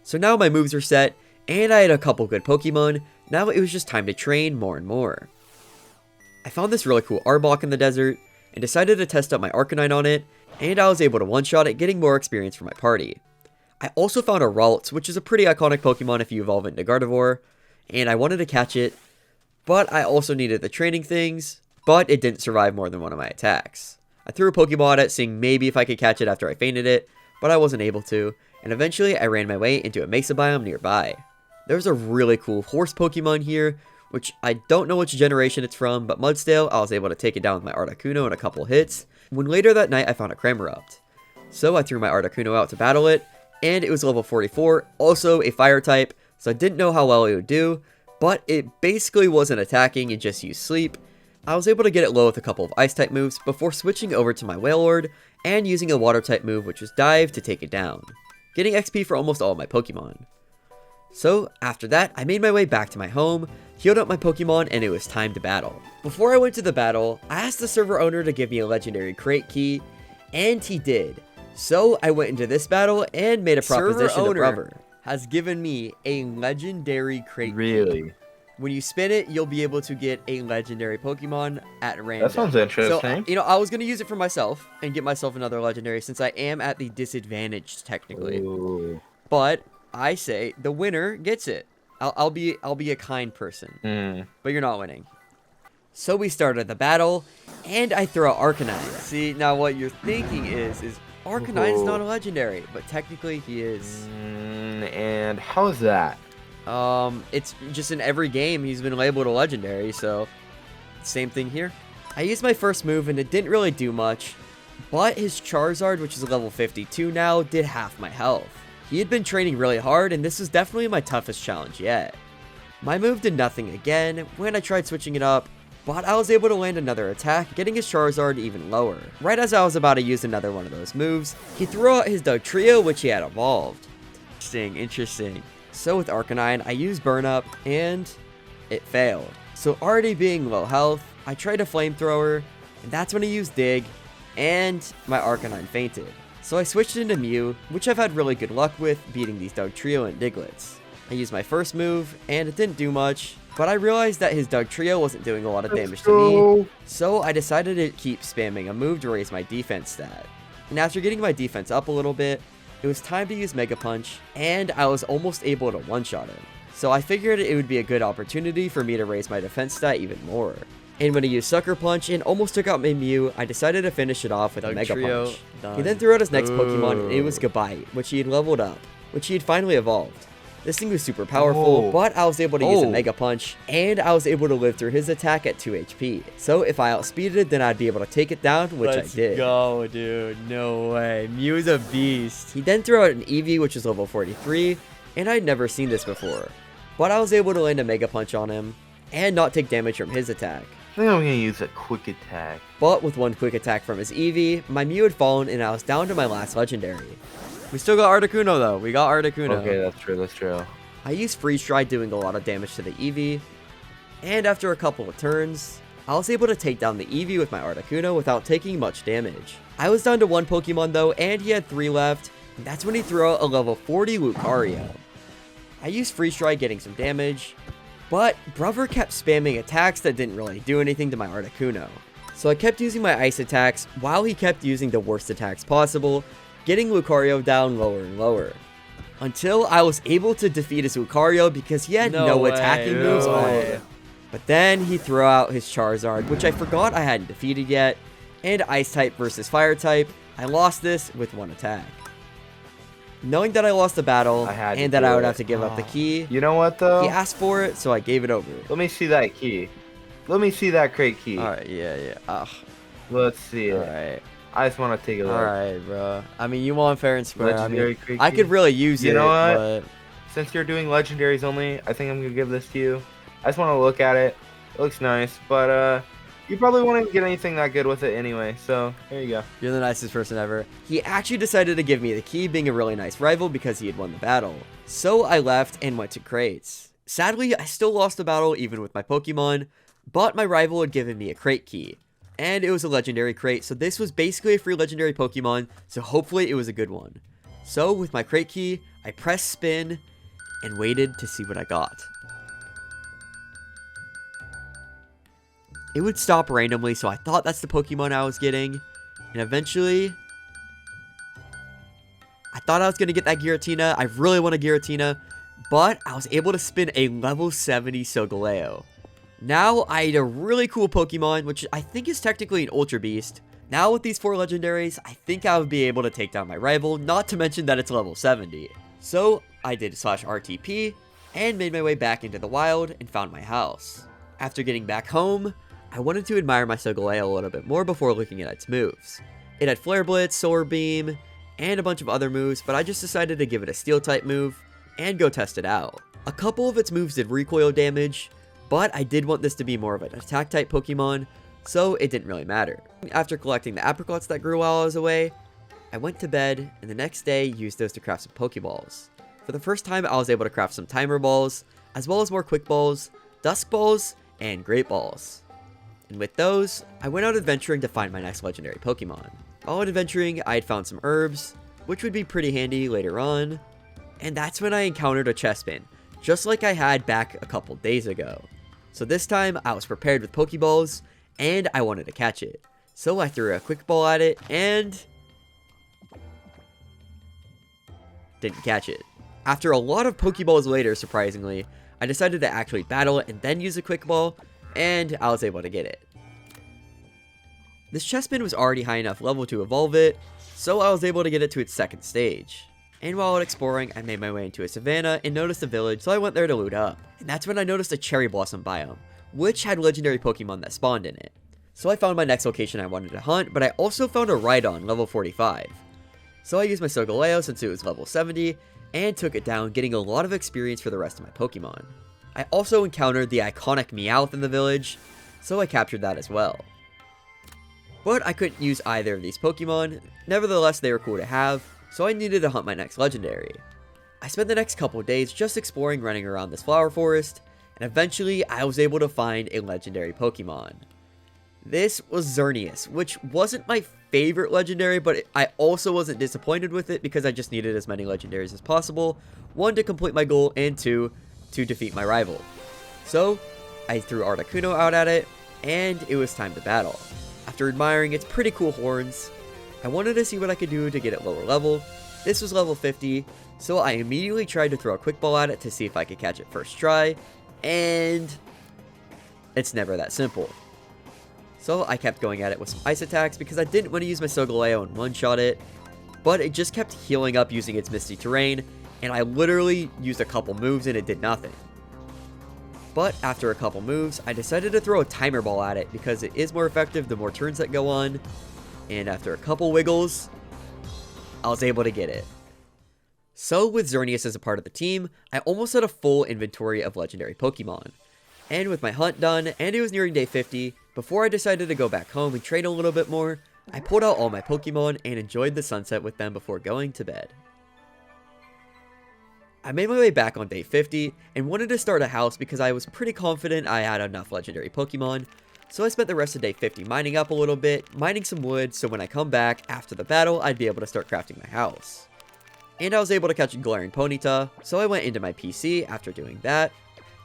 A: So now my moves are set, and I had a couple good Pokemon, now it was just time to train more and more. I found this really cool Arbok in the desert, and decided to test out my Arcanine on it, and I was able to one-shot it, getting more experience for my party. I also found a Ralts, which is a pretty iconic Pokemon if you evolve it into Gardevoir, and I wanted to catch it, but I also needed the training things, but it didn't survive more than one of my attacks. I threw a Pokeball at it, seeing maybe if I could catch it after I fainted it, but I wasn't able to, and eventually I ran my way into a Mesa biome nearby. There's a really cool horse Pokemon here, which I don't know which generation it's from, but Mudsdale, I was able to take it down with my Articuno in a couple hits, when later that night I found a Cramorant. So I threw my Articuno out to battle it, and it was level 44, also a fire type, so I didn't know how well it would do, but it basically wasn't attacking and just used sleep. I was able to get it low with a couple of ice type moves before switching over to my Wailord and using a water type move, which was dive, to take it down, getting XP for almost all of my Pokemon. So after that, I made my way back to my home, healed up my Pokemon, and it was time to battle. Before I went to the battle, I asked the server owner to give me a legendary crate key, and he did. So I went into this battle and made a proposition to Brother. Has given me a legendary crate key.
B: Really?
A: When you spin it, you'll be able to get a legendary Pokemon at random.
B: That sounds interesting.
A: So, I was going to use it for myself and get myself another legendary since I am at the disadvantage technically.
B: Ooh.
A: But I say the winner gets it. I'll be a kind person. But you're not winning. So we started the battle, and I throw out Arcanine. See, now what you're thinking is Arcanine's not a legendary, but technically he is.
B: And how is that?
A: It's just in every game he's been labeled a legendary, so same thing here. I used my first move and it didn't really do much, but his Charizard, which is level 52 now, did half my health. He had been training really hard, and this was definitely my toughest challenge yet. My move did nothing again when I tried switching it up, but I was able to land another attack, getting his Charizard even lower. Right as I was about to use another one of those moves, he threw out his Dugtrio, which he had evolved. Interesting. So with Arcanine, I used Burn Up, and it failed. So already being low health, I tried a Flamethrower, and that's when I used Dig, and my Arcanine fainted. So I switched into Mew, which I've had really good luck with beating these Dugtrio and Diglets. I used my first move, and it didn't do much, but I realized that his Dugtrio wasn't doing a lot of damage to me, so I decided to keep spamming a move to raise my defense stat. And after getting my defense up a little bit, it was time to use Mega Punch, and I was almost able to one-shot him. So I figured it would be a good opportunity for me to raise my defense stat even more. And when he used Sucker Punch and almost took out my Mew, I decided to finish it off with a Mega Punch. He then threw out his next Pokemon, and it was Gabite, which he had leveled up, which he had finally evolved. This thing was super powerful, but I was able to use a Mega Punch, and I was able to live through his attack at 2 HP. So if I outspeeded it, then I'd be able to take it down, which I did.
D: Let's go, dude. No way. Mew's a beast.
A: He then threw out an Eevee, which is level 43, and I'd never seen this before. But I was able to land a Mega Punch on him, and not take damage from his attack.
B: I think I'm gonna use a quick attack.
A: But with one quick attack from his Eevee, my Mew had fallen and I was down to my last legendary.
D: We still got Articuno, though. We got Articuno.
B: Okay, that's true.
A: I used Freeze Dry, doing a lot of damage to the Eevee, and after a couple of turns, I was able to take down the Eevee with my Articuno without taking much damage. I was down to one Pokemon though, and he had 3 left, and that's when he threw out a level 40 Lucario. I used Freeze Dry, getting some damage, but Brother kept spamming attacks that didn't really do anything to my Articuno. So I kept using my ice attacks while he kept using the worst attacks possible, getting Lucario down lower and lower. Until I was able to defeat his Lucario because he had no attacking moves on him. But then he threw out his Charizard, which I forgot I hadn't defeated yet, and Ice type versus Fire type, I lost this with one attack. Knowing that I lost the battle, and that I would have to give up the key,
B: You know what though?
A: he asked for it, so I gave it over.
B: Let me see that key. Let me see that crate key.
D: Alright, yeah.
B: Let's see it.
D: Alright.
B: I just want to take a look.
D: Alright, bro. I mean, you want fair and square.
B: Legendary crate
D: I
B: key.
D: could really use it,
B: You know what?
D: but
B: Since you're doing legendaries only, I think I'm gonna give this to you. I just want to look at it. It looks nice, but you probably won't get anything that good with it anyway. So here you go.
D: you're the nicest person ever.
A: He actually decided to give me the key, being a really nice rival because he had won the battle. So I left and went to crates. Sadly, I still lost the battle even with my Pokemon, but my rival had given me a crate key. And it was a legendary crate, so this was basically a free legendary Pokemon, so hopefully it was a good one. So with my crate key, I pressed spin and waited to see what I got. It would stop randomly, so I thought that's the Pokemon I was getting. And eventually, I thought I was going to get that Giratina. I really want a Giratina, but I was able to spin a level 70 Solgaleo. Now, I had a really cool Pokemon, which I think is technically an Ultra Beast. Now, with these 4 legendaries, I think I would be able to take down my rival, not to mention that it's level 70. So, I did /RTP, and made my way back into the wild, and found my house. After getting back home, I wanted to admire my Solgaleo a little bit more before looking at its moves. It had Flare Blitz, Solar Beam, and a bunch of other moves, but I just decided to give it a Steel type move, and go test it out. A couple of its moves did recoil damage, but I did want this to be more of an attack type Pokemon, so it didn't really matter. After collecting the apricots that grew while I was away, I went to bed, and the next day used those to craft some Pokeballs. For the first time, I was able to craft some Timer Balls, as well as more Quick Balls, Dusk Balls, and Great Balls. And with those, I went out adventuring to find my next legendary Pokemon. While out adventuring, I had found some herbs, which would be pretty handy later on, and that's when I encountered a Chespin, just like I had back a couple days ago. So this time, I was prepared with Pokeballs, and I wanted to catch it. So I threw a Quick Ball at it, and didn't catch it. After a lot of Pokeballs later, surprisingly, I decided to actually battle it and then use a Quick Ball, and I was able to get it. This chestman was already high enough level to evolve it, so I was able to get it to its second stage. And while out exploring, I made my way into a savannah and noticed a village, so I went there to loot up. And that's when I noticed a cherry blossom biome, which had legendary Pokemon that spawned in it. So I found my next location I wanted to hunt, but I also found a Rhydon level 45. So I used my Solgaleo since it was level 70, and took it down, getting a lot of experience for the rest of my Pokemon. I also encountered the iconic Meowth in the village, so I captured that as well. But I couldn't use either of these Pokemon, nevertheless they were cool to have, so I needed to hunt my next legendary. I spent the next couple days just exploring, running around this flower forest, and eventually I was able to find a legendary Pokemon. This was Xerneas, which wasn't my favorite legendary, but I also wasn't disappointed with it because I just needed as many legendaries as possible, 1 to complete my goal, and 2 to defeat my rival. So I threw Articuno out at it, and it was time to battle. After admiring its pretty cool horns, I wanted to see what I could do to get it lower level. This was level 50, so I immediately tried to throw a quick ball at it to see if I could catch it first try, and it's never that simple. So I kept going at it with some ice attacks because I didn't want to use my Solgaleo and one-shot it, but it just kept healing up using its Misty Terrain, and I literally used a couple moves and it did nothing. But after a couple moves, I decided to throw a timer ball at it because it is more effective the more turns that go on, and after a couple wiggles, I was able to get it. So with Xerneas as a part of the team, I almost had a full inventory of legendary Pokemon. And with my hunt done, and it was nearing day 50, before I decided to go back home and train a little bit more, I pulled out all my Pokemon and enjoyed the sunset with them before going to bed. I made my way back on day 50 and wanted to start a house because I was pretty confident I had enough legendary Pokemon, so I spent the rest of day 50 mining up a little bit, mining some wood so when I come back after the battle I'd be able to start crafting my house. And I was able to catch a Galarian Ponyta, so I went into my PC after doing that,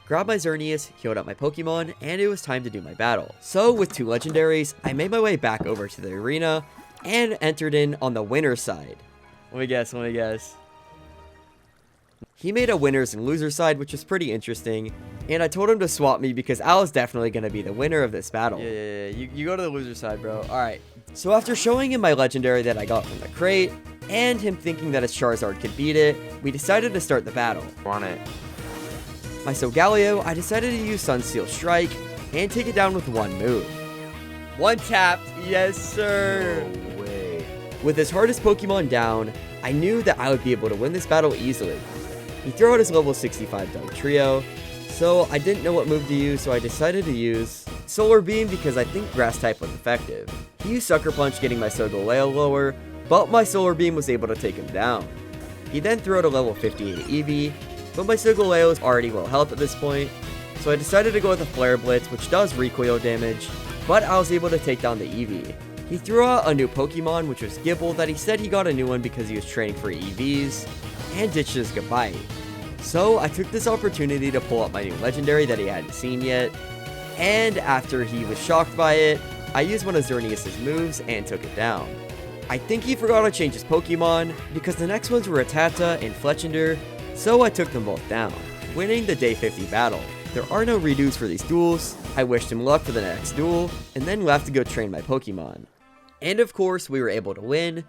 A: grabbed my Xerneas, healed up my Pokemon, and it was time to do my battle. So with 2 legendaries, I made my way back over to the arena and entered in on the winner's side. Let me guess. He made a winners and losers side, which was pretty interesting, and I told him to swap me because I was definitely going to be the winner of this battle. Yeah. You go to the loser side, bro. Alright. So after showing him my legendary that I got from the crate, and him thinking that his Charizard could beat it, we decided to start the battle.
B: On it.
A: My Solgaleo, I decided to use Sunsteel Strike, and take it down with 1 move. 1 tapped, yes sir!
B: No way.
A: With his hardest Pokemon down, I knew that I would be able to win this battle easily. He threw out his level 65 Dugtrio, so I didn't know what move to use, so I decided to use Solar Beam because I think Grass type was effective. He used Sucker Punch, getting my Solgaleo lower, but my Solar Beam was able to take him down. He then threw out a level 58 Eevee, but my Solgaleo is already low health at this point, so I decided to go with a Flare Blitz, which does recoil damage, but I was able to take down the Eevee. He threw out a new Pokemon, which was Gible, that he said he got a new one because he was training for EVs, and ditched his Gabite. So I took this opportunity to pull up my new legendary that he hadn't seen yet, and after he was shocked by it, I used one of Xerneas' moves and took it down. I think he forgot to change his Pokemon, because the next ones were Rattata and Fletchinder, so I took them both down, winning the day 50 battle. There are no redos for these duels. I wished him luck for the next duel, and then left to go train my Pokemon. And of course, we were able to win,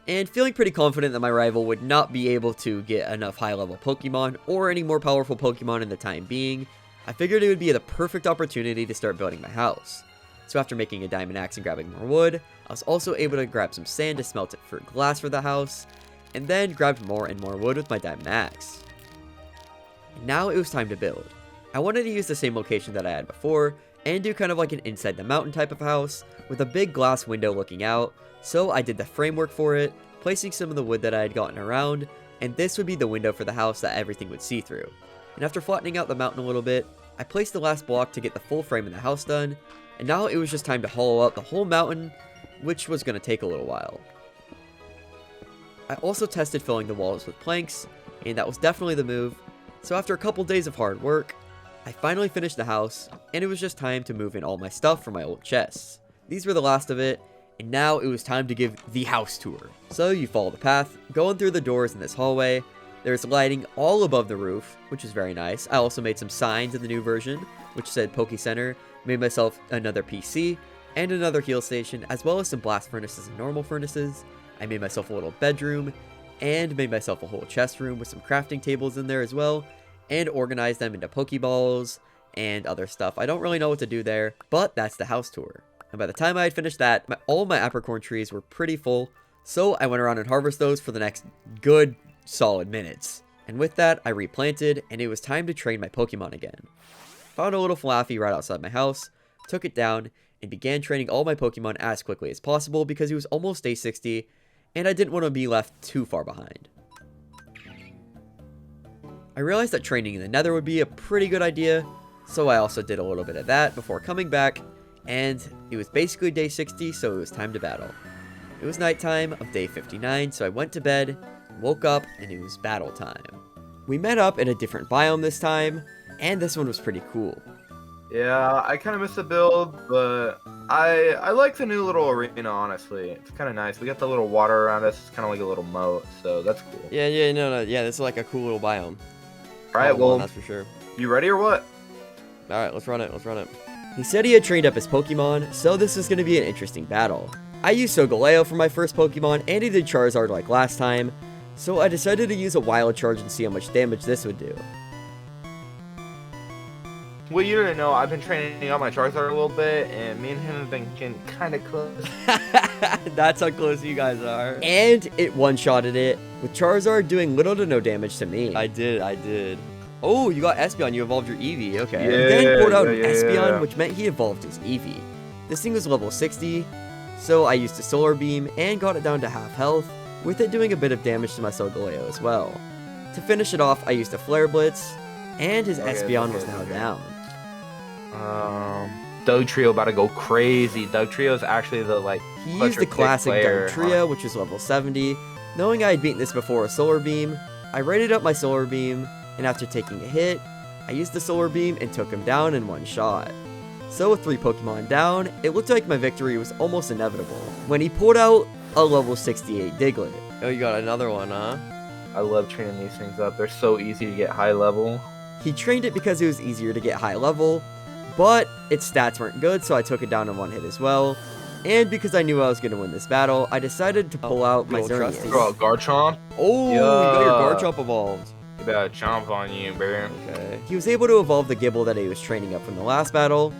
A: and feeling pretty confident that my rival would not be able to get enough high-level Pokemon or any more powerful Pokemon in the time being, I figured it would be the perfect opportunity to start building my house. So after making a diamond axe and grabbing more wood, I was also able to grab some sand to smelt it for glass for the house, and then grabbed more and more wood with my diamond axe. And now it was time to build. I wanted to use the same location that I had before, and do kind of like an inside the mountain type of house, with a big glass window looking out, so I did the framework for it, placing some of the wood that I had gotten around, and this would be the window for the house that everything would see through. And after flattening out the mountain a little bit, I placed the last block to get the full frame of the house done, and now it was just time to hollow out the whole mountain, which was going to take a little while. I also tested filling the walls with planks, and that was definitely the move, so after a couple days of hard work, I finally finished the house, and it was just time to move in all my stuff from my old chests. These were the last of it, and now it was time to give the house tour. So you follow the path, going through the doors in this hallway. There's lighting all above the roof, which is very nice. I also made some signs in the new version, which said Poke Center. Made myself another PC and another heal station, as well as some blast furnaces and normal furnaces. I made myself a little bedroom and made myself a whole chest room with some crafting tables in there as well, and organized them into Pokeballs and other stuff. I don't really know what to do there, but that's the house tour. And by the time I had finished that, all my apricorn trees were pretty full, so I went around and harvested those for the next good solid minutes. And with that, I replanted, and it was time to train my Pokemon again. Found a little Flaffy right outside my house, took it down, and began training all my Pokemon as quickly as possible because it was almost day 60, and I didn't want to be left too far behind. I realized that training in the Nether would be a pretty good idea, so I also did a little bit of that before coming back, and it was basically day 60, so it was time to battle. It was nighttime of day 59, so I went to bed, woke up, and it was battle time. We met up in a different biome this time, and this one was pretty cool.
B: Yeah, I kind of missed the build, but I like the new little arena, honestly. It's kind of nice. We got the little water around us. It's kind of like a little moat, so that's cool.
A: Yeah, this is like a cool little biome.
B: Alright, well,
A: that's for sure.
B: You ready or what?
A: Alright, let's run it. He said he had trained up his Pokemon, so this is going to be an interesting battle. I used Solgaleo for my first Pokemon, and he did Charizard like last time, so I decided to use a Wild Charge and see how much damage this would do.
B: Well, you didn't know, I've been training up my Charizard a little bit, and me and him have been getting kind of close.
A: That's how close you guys are. And it one-shotted it, with Charizard doing little to no damage to me. I did. Oh, you got Espeon, you evolved your Eevee, okay.
B: Yeah,
A: and then pulled out an
B: yeah.
A: Espeon, which meant he evolved his Eevee. This thing was level 60, so I used a Solar Beam and got it down to half health, with it doing a bit of damage to my Solgaleo as well. To finish it off, I used a Flare Blitz, and his Espeon was now down.
B: Dugtrio about to go crazy. Dugtrio is actually the,
A: He used the classic Dugtrio, which was level 70. Knowing I had beaten this before a Solar Beam, I rated up my Solar Beam, and after taking a hit, I used the Solar Beam and took him down in one shot. So with 3 Pokemon down, it looked like my victory was almost inevitable, when he pulled out a level 68 Diglett. Oh, you got another one, huh?
B: I love training these things up. They're so easy to get high level.
A: He trained it because it was easier to get high level, but its stats weren't good, so I took it down in one hit as well. And because I knew I was going to win this battle, I decided to pull out my Xerneas.
B: Bro, Garchomp?
A: Oh, you got your Garchomp evolved.
B: You better chomp on you, bro.
A: Okay. He was able to evolve the Gible that he was training up from the last battle,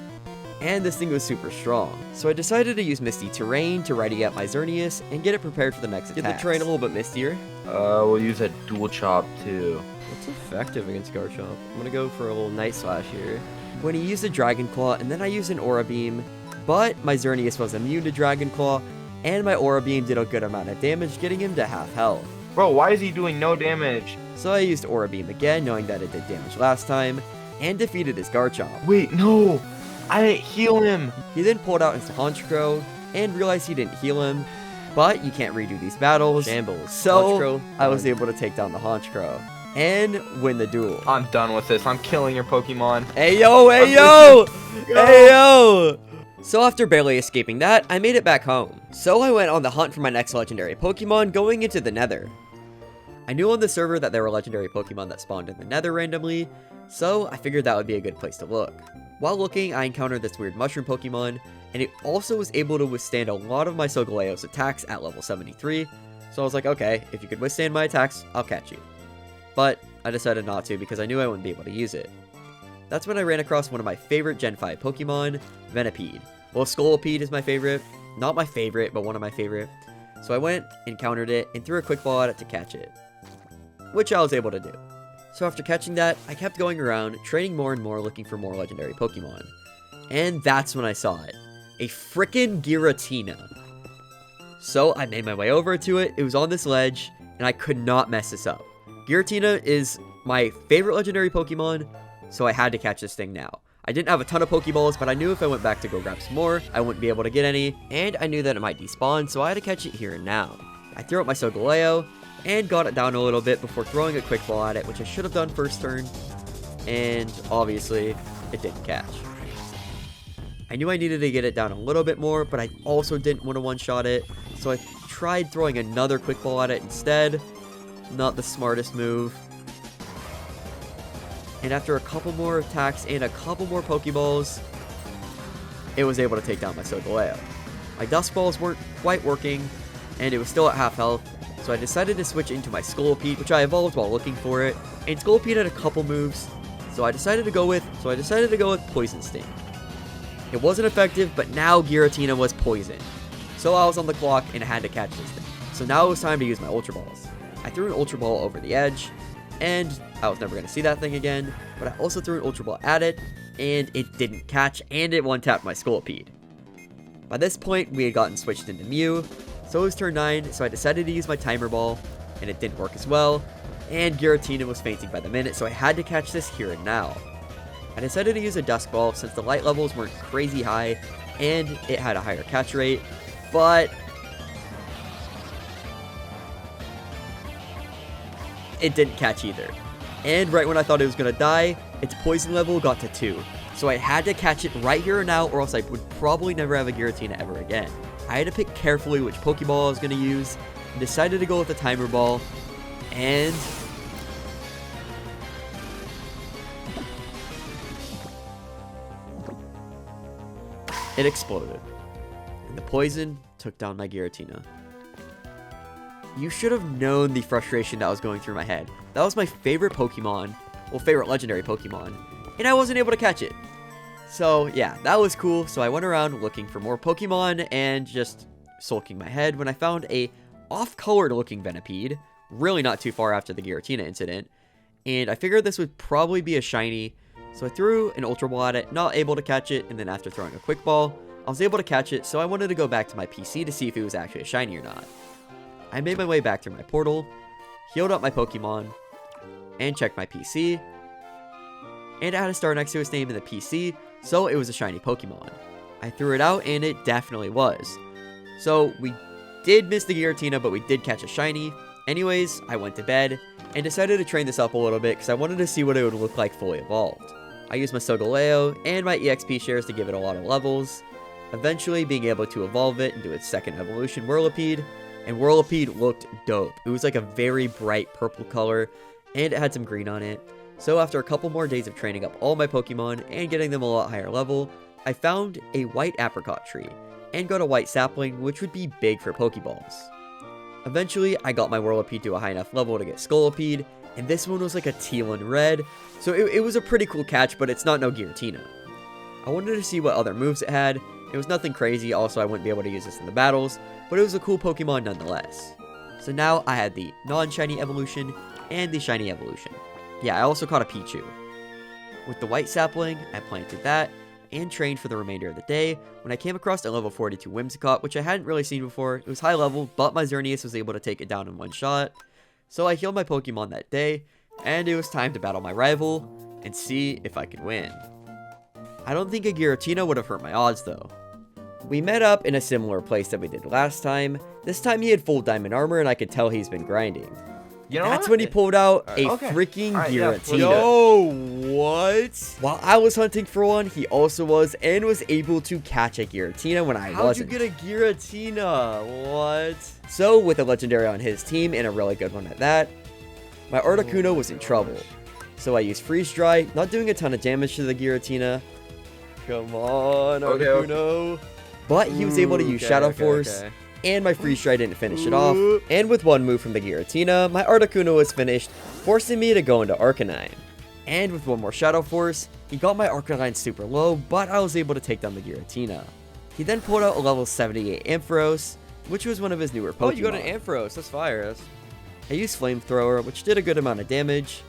A: and this thing was super strong. So I decided to use Misty Terrain to ready up my Xerneas and get it prepared for the next attack. Get the terrain a little bit mistier.
B: We'll use a Dual Chop too.
A: What's effective against Garchomp? I'm gonna go for a little Night Slash here. When he used a Dragon Claw, and then I used an Aura Beam, but my Xerneas was immune to Dragon Claw, and my Aura Beam did a good amount of damage, getting him to half health.
B: Bro, why is he doing no damage?
A: So I used Aura Beam again, knowing that it did damage last time, and defeated his Garchomp.
B: Wait, no! I didn't heal him!
A: He then pulled out his Honchkrow, and realized he didn't heal him, but you can't redo these battles. Shambles. So Honchkrow, I was able to take down the Honchkrow and win the duel.
B: I'm done with this. I'm killing your Pokemon.
A: Hey yo, hey yo! Hey yo! So after barely escaping that, I made it back home. So I went on the hunt for my next legendary Pokemon, going into the Nether. I knew on the server that there were legendary Pokemon that spawned in the Nether randomly, so I figured that would be a good place to look. While looking, I encountered this weird mushroom Pokemon, and it also was able to withstand a lot of my Solgaleo's attacks at level 73, so I was like, okay, if you could withstand my attacks, I'll catch you. But I decided not to because I knew I wouldn't be able to use it. That's when I ran across one of my favorite Gen 5 Pokemon, Venipede. Well, Scolipede is my favorite. Not my favorite, but one of my favorite. So I went, encountered it, and threw a quick ball at it to catch it, which I was able to do. So after catching that, I kept going around, training more and more, looking for more legendary Pokemon. And that's when I saw it. A frickin' Giratina. So I made my way over to it, it was on this ledge, and I could not mess this up. Giratina is my favorite legendary Pokemon, so I had to catch this thing now. I didn't have a ton of Pokeballs, but I knew if I went back to go grab some more, I wouldn't be able to get any, and I knew that it might despawn, so I had to catch it here and now. I threw out my Solgaleo, and got it down a little bit before throwing a quick ball at it, which I should have done first turn, and obviously, it didn't catch. I knew I needed to get it down a little bit more, but I also didn't want to one-shot it, so I tried throwing another quick ball at it instead, Not the smartest move. And after a couple more attacks and a couple more Pokeballs, it was able to take down my Solgaleo. My Dusk Balls weren't quite working, and it was still at half health, so I decided to switch into my Scolipede, which I evolved while looking for it. And Scolipede had a couple moves, so I decided to go with Poison Sting. It wasn't effective, but now Giratina was poisoned. So I was on the clock and I had to catch this thing. So now it was time to use my Ultra Balls. I threw an Ultra Ball over the edge, and I was never going to see that thing again, but I also threw an Ultra Ball at it, and it didn't catch, and it one-tapped my Scolipede. By this point, we had gotten switched into Mew, so it was turn 9, so I decided to use my Timer Ball, and it didn't work as well, and Giratina was fainting by the minute, so I had to catch this here and now. I decided to use a Dusk Ball since the light levels weren't crazy high, and it had a higher catch rate, but it didn't catch either. And right when I thought it was going to die, its poison level got to 2. So I had to catch it right here and now, or else I would probably never have a Giratina ever again. I had to pick carefully which Pokeball I was going to use, and decided to go with the Timer Ball, and it exploded. And the poison took down my Giratina. You should have known the frustration that was going through my head. That was my favorite Pokemon, well, favorite legendary Pokemon, and I wasn't able to catch it. So yeah, that was cool. So I went around looking for more Pokemon and just sulking my head when I found a off-colored looking Venipede, really not too far after the Giratina incident, and I figured this would probably be a shiny, so I threw an Ultra Ball at it, not able to catch it, and then after throwing a Quick Ball, I was able to catch it, so I wanted to go back to my PC to see if it was actually a shiny or not. I made my way back through my portal, healed up my Pokemon, and checked my PC, and it had a star next to its name in the PC, so it was a shiny Pokemon. I threw it out, and it definitely was. So we did miss the Giratina, but we did catch a shiny. Anyways, I went to bed, and decided to train this up a little bit, because I wanted to see what it would look like fully evolved. I used my Solgaleo and my EXP shares to give it a lot of levels, eventually being able to evolve it into its second evolution, Whirlipede, and Whirlipede looked dope. It was like a very bright purple color, and it had some green on it. So after a couple more days of training up all my Pokemon and getting them a lot higher level, I found a white apricot tree, and got a white sapling, which would be big for Pokeballs. Eventually, I got my Whirlipede to a high enough level to get Scolipede, and this one was like a teal and red, so it was a pretty cool catch, but it's not no Giratina. I wanted to see what other moves it had. It was nothing crazy, also I wouldn't be able to use this in the battles, but it was a cool Pokemon nonetheless. So now I had the non-shiny evolution and the shiny evolution. Yeah, I also caught a Pichu. With the white sapling, I planted that, and trained for the remainder of the day, when I came across a level 42 Whimsicott, which I hadn't really seen before. It was high level, but my Xerneas was able to take it down in one shot. So I healed my Pokemon that day, and it was time to battle my rival, and see if I could win. I don't think a Giratina would have hurt my odds though. We met up in a similar place that we did last time. This time he had full diamond armor, and I could tell he's been grinding.
B: You know
A: That's
B: what?
A: when he pulled out a
B: Okay.
A: freaking
B: Alright, yeah,
A: Giratina.
D: Yo, what?
A: While I was hunting for one, he also was, and was able to catch a Giratina when I
D: How'd
A: wasn't.
D: you get a Giratina? What?
A: So, with a legendary on his team, and a really good one at that, my Articuno was in trouble. So I used Freeze Dry, not doing a ton of damage to the Giratina,
D: Come on,
B: Okay,
D: Articuno.
A: but he was able to use Shadow Force,
D: okay.
A: and my Freeze Dry didn't finish it off,
D: Ooh.
A: and with one move from the Giratina, my Articuno was finished, forcing me to go into Arcanine. And with one more Shadow Force, he got my Arcanine super low, but I was able to take down the Giratina. He then pulled out a level 78 Ampharos, which was one of his newer Pokemon.
D: Oh, you got an Ampharos. That's fire.
A: I used Flamethrower, which did a good amount of damage,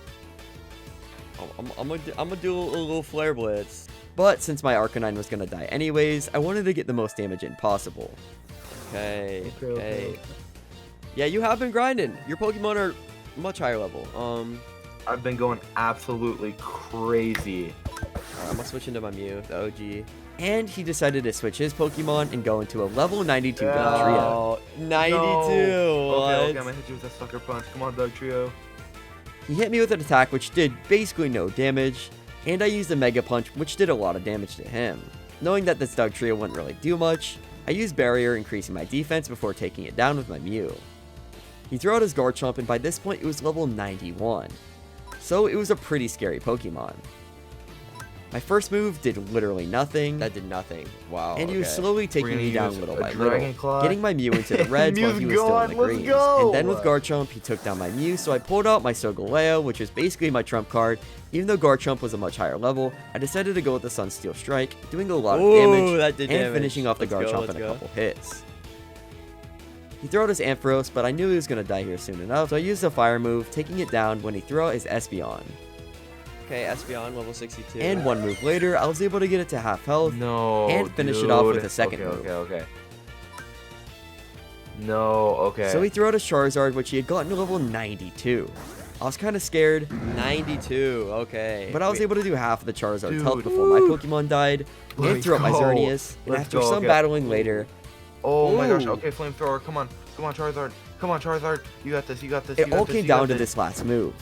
D: I'm gonna do a little Flare Blitz.
A: but since my Arcanine was gonna die anyways, I wanted to get the most damage in possible.
D: Okay.
B: Okay.
D: Yeah, you have been grinding. Your Pokemon are much higher level.
B: I've been going absolutely crazy.
D: I'm gonna switch into my Mew, the OG.
A: And he decided to switch his Pokemon and go into a level 92
B: Yeah.
A: Dugtrio.
D: Oh, 92.
B: No.
D: What?
B: Okay, I'm gonna hit you with a sucker punch. Come on, Dugtrio.
A: He hit me with an attack which did basically no damage, and I used a Mega Punch which did a lot of damage to him. Knowing that this Dugtrio wouldn't really do much, I used Barrier, increasing my defense before taking it down with my Mew. He threw out his Garchomp, and by this point it was level 91. So it was a pretty scary Pokemon. My first move did literally nothing.
D: That did nothing. Wow.
A: And he was slowly taking me down little by
B: Dragon
A: little,
B: Claw.
A: getting my Mew into the reds while he was still in the
B: Let's
A: greens.
B: go!
A: And then with Garchomp, he took down my Mew, so I pulled out my Solgaleo, which is basically my trump card. Even though Garchomp was a much higher level, I decided to go with the Sunsteel Strike, doing a lot of damage,
D: that did
A: and
D: damage.
A: finishing off the
D: Let's go,
A: Garchomp in a
D: let's go.
A: couple hits. He threw out his Ampharos, but I knew he was going to die here soon enough, so I used a fire move, taking it down when he threw out his Espeon.
D: Okay, Espeon, level 62.
A: And one move later, I was able to get it to half health,
B: No,
A: and finish it off with
B: dude.
A: a second
B: okay,
A: move.
B: Okay. No, okay.
A: So he threw out his Charizard, which he had gotten to level 92. I was kind of scared,
D: 92. Okay.
A: but I was
D: Wait,
A: able to do half of the Charizard's
B: Dude.
A: health before my Pokemon died, and
B: Let's
A: threw out my
B: go.
A: Xerneas, and
B: Let's
A: after
B: go,
A: some
B: okay.
A: battling later,
B: Oh my gosh.
A: Ooh.
B: Okay, Flamethrower. Come on, Charizard. Come on, Charizard. You got this. You got this.
A: it
B: you got
A: all
B: this,
A: came
B: you got
A: down to this last move.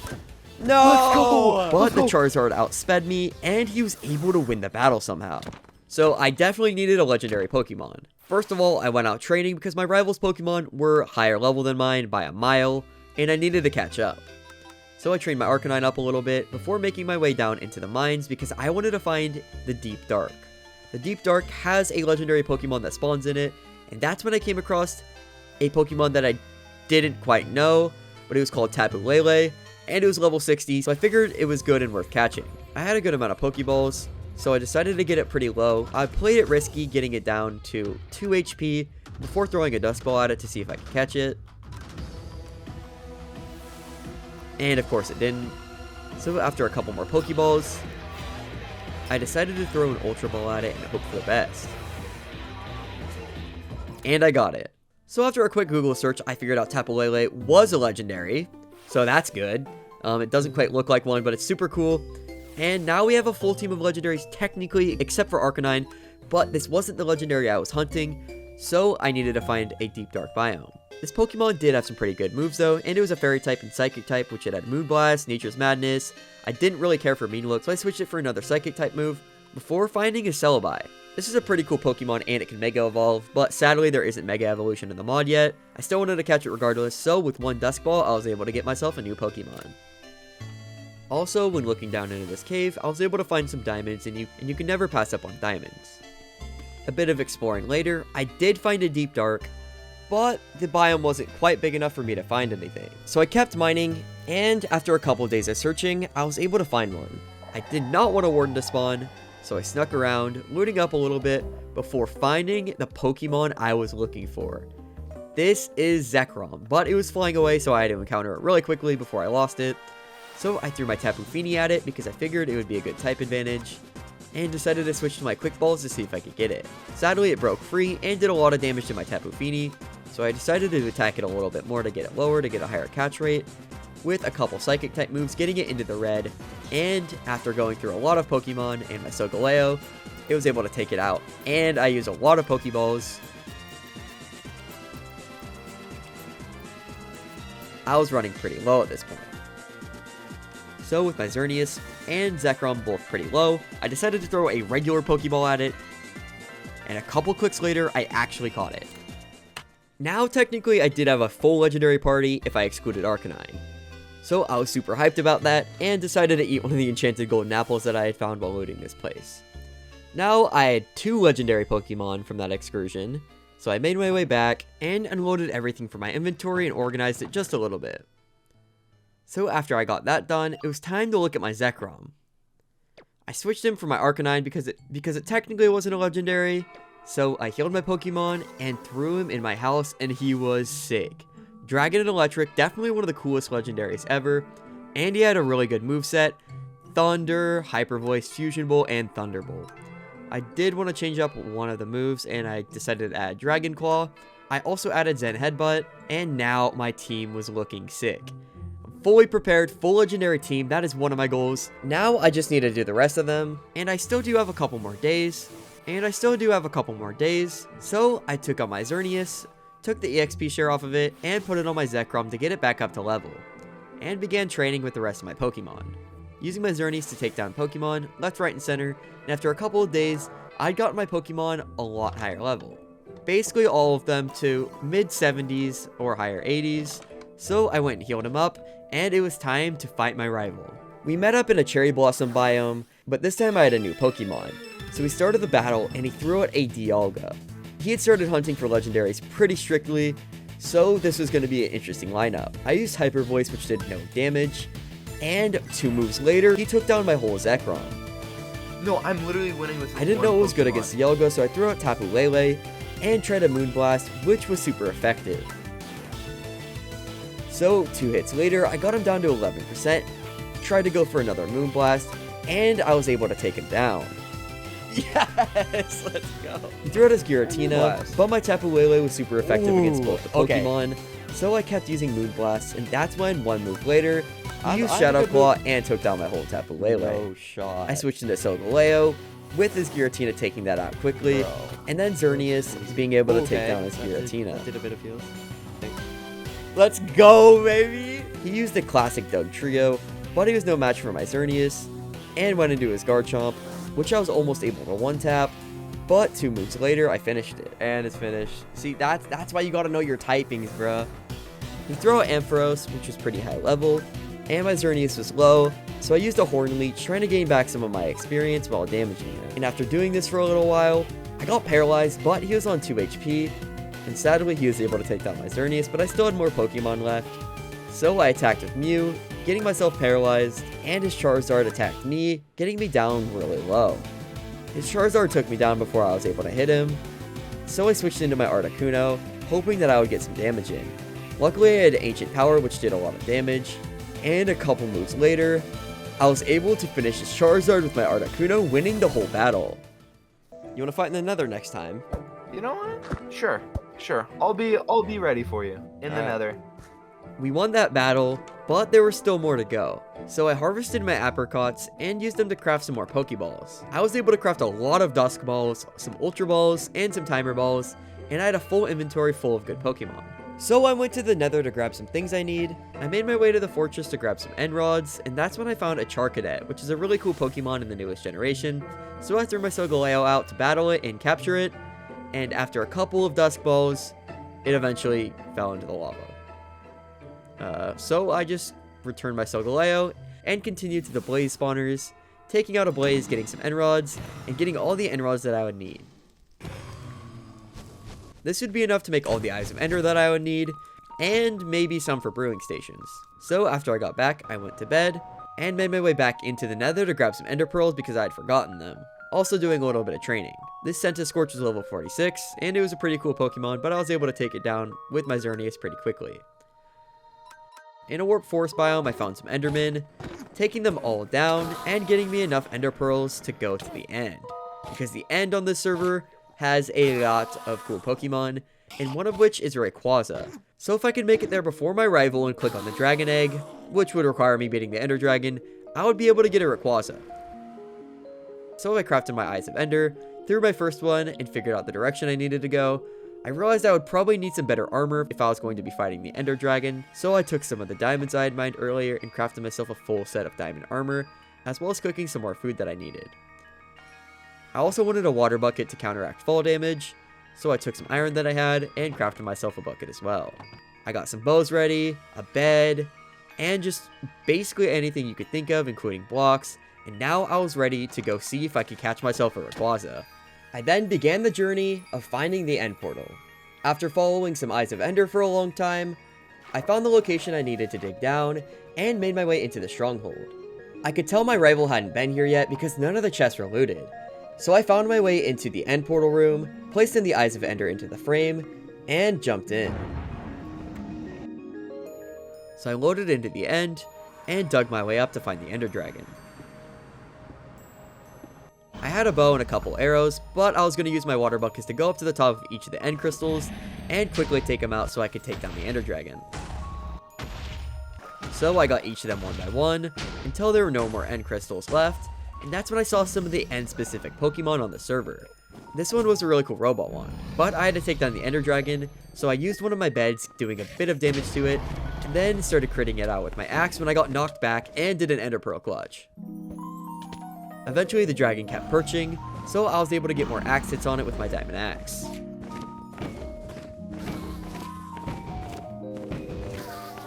D: No!
B: Let's go!
A: But the
B: Let's go.
A: Charizard outsped me, and he was able to win the battle somehow. So I definitely needed a legendary Pokemon. First of all, I went out training because my rival's Pokemon were higher level than mine by a mile, and I needed to catch up. So I trained my Arcanine up a little bit before making my way down into the mines because I wanted to find the Deep Dark. The Deep Dark has a legendary Pokemon that spawns in it, and that's when I came across a Pokemon that I didn't quite know, but it was called Tapu Lele, and it was level 60, so I figured it was good and worth catching. I had a good amount of Pokeballs, so I decided to get it pretty low. I played it risky, getting it down to 2 HP before throwing a Dust Ball at it to see if I could catch it. And of course it didn't. So after a couple more Pokeballs, I decided to throw an Ultra Ball at it and hope for the best. And I got it. So after a quick Google search, I figured out Tapu Lele was a legendary, so that's good. It doesn't quite look like one, but it's super cool. And now we have a full team of legendaries, technically, except for Arcanine, but this wasn't the legendary I was hunting, so I needed to find a Deep Dark biome. This Pokemon did have some pretty good moves though, and it was a Fairy type and Psychic type, which it had Moonblast, Nature's Madness. I didn't really care for Mean Look, so I switched it for another Psychic type move, before finding a Celebi. This is a pretty cool Pokemon and it can Mega Evolve, but sadly there isn't Mega Evolution in the mod yet. I still wanted to catch it regardless, so with one Dusk Ball, I was able to get myself a new Pokemon. Also, when looking down into this cave, I was able to find some diamonds, and you can never pass up on diamonds. A bit of exploring later, I did find a Deep Dark, but the biome wasn't quite big enough for me to find anything. So I kept mining, and after a couple of days of searching, I was able to find one. I did not want a Warden to spawn, so I snuck around, looting up a little bit, before finding the Pokemon I was looking for. This is Zekrom, but it was flying away, so I had to encounter it really quickly before I lost it. So I threw my Tapu Fini at it because I figured it would be a good type advantage, and decided to switch to my Quick Balls to see if I could get it. Sadly, it broke free and did a lot of damage to my Tapu Fini, so I decided to attack it a little bit more to get it lower to get a higher catch rate, with a couple Psychic type moves getting it into the red, and after going through a lot of Pokemon and my Solgaleo, it was able to take it out, and I used a lot of Pokeballs. I was running pretty low at this point. So with my Xerneas and Zekrom both pretty low, I decided to throw a regular Pokeball at it, and a couple clicks later, I actually caught it. Now technically I did have a full legendary party if I excluded Arcanine. So I was super hyped about that, and decided to eat one of the enchanted golden apples that I had found while looting this place. Now I had 2 legendary Pokemon from that excursion, so I made my way back, and unloaded everything from my inventory and organized it just a little bit. So after I got that done, it was time to look at my Zekrom. I switched him for my Arcanine because it technically wasn't a legendary, so I healed my Pokemon and threw him in my house, and he was sick. Dragon and Electric, definitely one of the coolest legendaries ever, and he had a really good moveset: Thunder, Hyper Voice, Fusion Bolt, and Thunderbolt. I did want to change up one of the moves, and I decided to add Dragon Claw. I also added Zen Headbutt, and now my team was looking sick. Fully prepared, full legendary team, that is one of my goals. Now I just need to do the rest of them, and I still do have a couple more days, so I took out my Xerneas, took the EXP share off of it, and put it on my Zekrom to get it back up to level, and began training with the rest of my Pokemon. Using my Xerneas to take down Pokemon, left, right, and center, and after a couple of days, I'd gotten my Pokemon a lot higher level. Basically all of them to mid 70s or higher 80s, So I went and healed him up, and it was time to fight my rival. We met up in a cherry blossom biome, but this time I had a new Pokemon. So we started the battle, and he threw out a Dialga. He had started hunting for legendaries pretty strictly, so this was going to be an interesting lineup. I used Hyper Voice, which did no damage, and 2 moves later, he took down my whole Zekrom.
B: No, I'm literally winning with this
A: I didn't
B: one
A: know it was good
B: Pokemon.
A: against Dialga, so I threw out Tapu Lele and tried a Moonblast, which was super effective. So 2 hits later, I got him down to 11%, tried to go for another Moonblast, and I was able to take him down.
D: Yes, let's go.
A: He threw out his Giratina,
D: Moonblast.
A: but my Tapu Lele was super effective against both the
D: okay.
A: Pokemon, so I kept using Moonblast, and that's when 1 move later, he
D: I'm-
A: used
D: I'm
A: Shadow
D: a good
A: Claw and took down my whole Tapu Lele.
D: No shot.
A: I switched into Solgaleo, with his Giratina taking that out quickly,
D: Bro.
A: and then Xerneas being able to take
D: Okay,
A: down his
D: that
A: Giratina.
D: did a bit of heals. Let's go, baby.
A: He used the classic Doug Trio, but he was no match for my Xerneas, and went into his Garchomp, which I was almost able to one-tap, but 2 moves later, I finished it.
D: And it's finished. See, that's why you gotta know your typings, bruh.
A: He threw out Ampharos, which was pretty high level, and my Xerneas was low, so I used a Horn Leech trying to gain back some of my experience while damaging him. And after doing this for a little while, I got paralyzed, but he was on 2 HP, and sadly he was able to take down my Xerneas, but I still had more Pokemon left. So I attacked with Mew, getting myself paralyzed, and his Charizard attacked me, getting me down really low. His Charizard took me down before I was able to hit him, so I switched into my Articuno, hoping that I would get some damage in. Luckily I had Ancient Power, which did a lot of damage, and a couple moves later, I was able to finish his Charizard with my Articuno, winning the whole battle.
D: You wanna fight in the Nether next time?
B: You know what? Sure. I'll be ready for you in the
D: Alright.
B: Nether.
A: We won that battle, but there was still more to go. So I harvested my apricots and used them to craft some more Pokeballs. I was able to craft a lot of Dusk Balls, some Ultra Balls, and some Timer Balls, and I had a full inventory full of good Pokemon. So I went to the Nether to grab some things I need. I made my way to the fortress to grab some End Rods, and that's when I found a Charcadet, which is a really cool Pokemon in the newest generation. So I threw my Solgaleo out to battle it and capture it, and after a couple of Dusk Balls, it eventually fell into the lava. So I just returned my Solgaleo and continued to the Blaze spawners, taking out a Blaze, getting some End Rods, and getting all the End Rods that I would need. This would be enough to make all the Eyes of Ender that I would need, and maybe some for brewing stations. So after I got back, I went to bed, and made my way back into the Nether to grab some Ender Pearls because I had forgotten them. Also doing a little bit of training. This Scentiscorch was level 46, and it was a pretty cool Pokemon, but I was able to take it down with my Xerneas pretty quickly. In a Warp Forest biome, I found some Endermen, taking them all down, and getting me enough Ender Pearls to go to the end. Because the end on this server has a lot of cool Pokemon, and one of which is Rayquaza. So if I could make it there before my rival and click on the Dragon Egg, which would require me beating the Ender Dragon, I would be able to get a Rayquaza. So I crafted my Eyes of Ender, threw my first one, and figured out the direction I needed to go. I realized I would probably need some better armor if I was going to be fighting the Ender Dragon, so I took some of the diamonds I had mined earlier and crafted myself a full set of diamond armor, as well as cooking some more food that I needed. I also wanted a water bucket to counteract fall damage, so I took some iron that I had and crafted myself a bucket as well. I got some bows ready, a bed, and just basically anything you could think of, including blocks, and now I was ready to go see if I could catch myself a Rayquaza. I then began the journey of finding the end portal. After following some Eyes of Ender for a long time, I found the location I needed to dig down and made my way into the stronghold. I could tell my rival hadn't been here yet because none of the chests were looted. So I found my way into the end portal room, placed in the Eyes of Ender into the frame, and jumped in. So I loaded into the end and dug my way up to find the Ender Dragon. I had a bow and a couple arrows, but I was going to use my water buckets to go up to the top of each of the end crystals and quickly take them out so I could take down the Ender Dragon. So I got each of them one by one until there were no more end crystals left, and that's when I saw some of the end specific Pokemon on the server. This one was a really cool robot one, but I had to take down the Ender Dragon, so I used one of my beds, doing a bit of damage to it, and then started critting it out with my axe when I got knocked back and did an Ender Pearl clutch. Eventually the dragon kept perching, so I was able to get more axe hits on it with my diamond axe.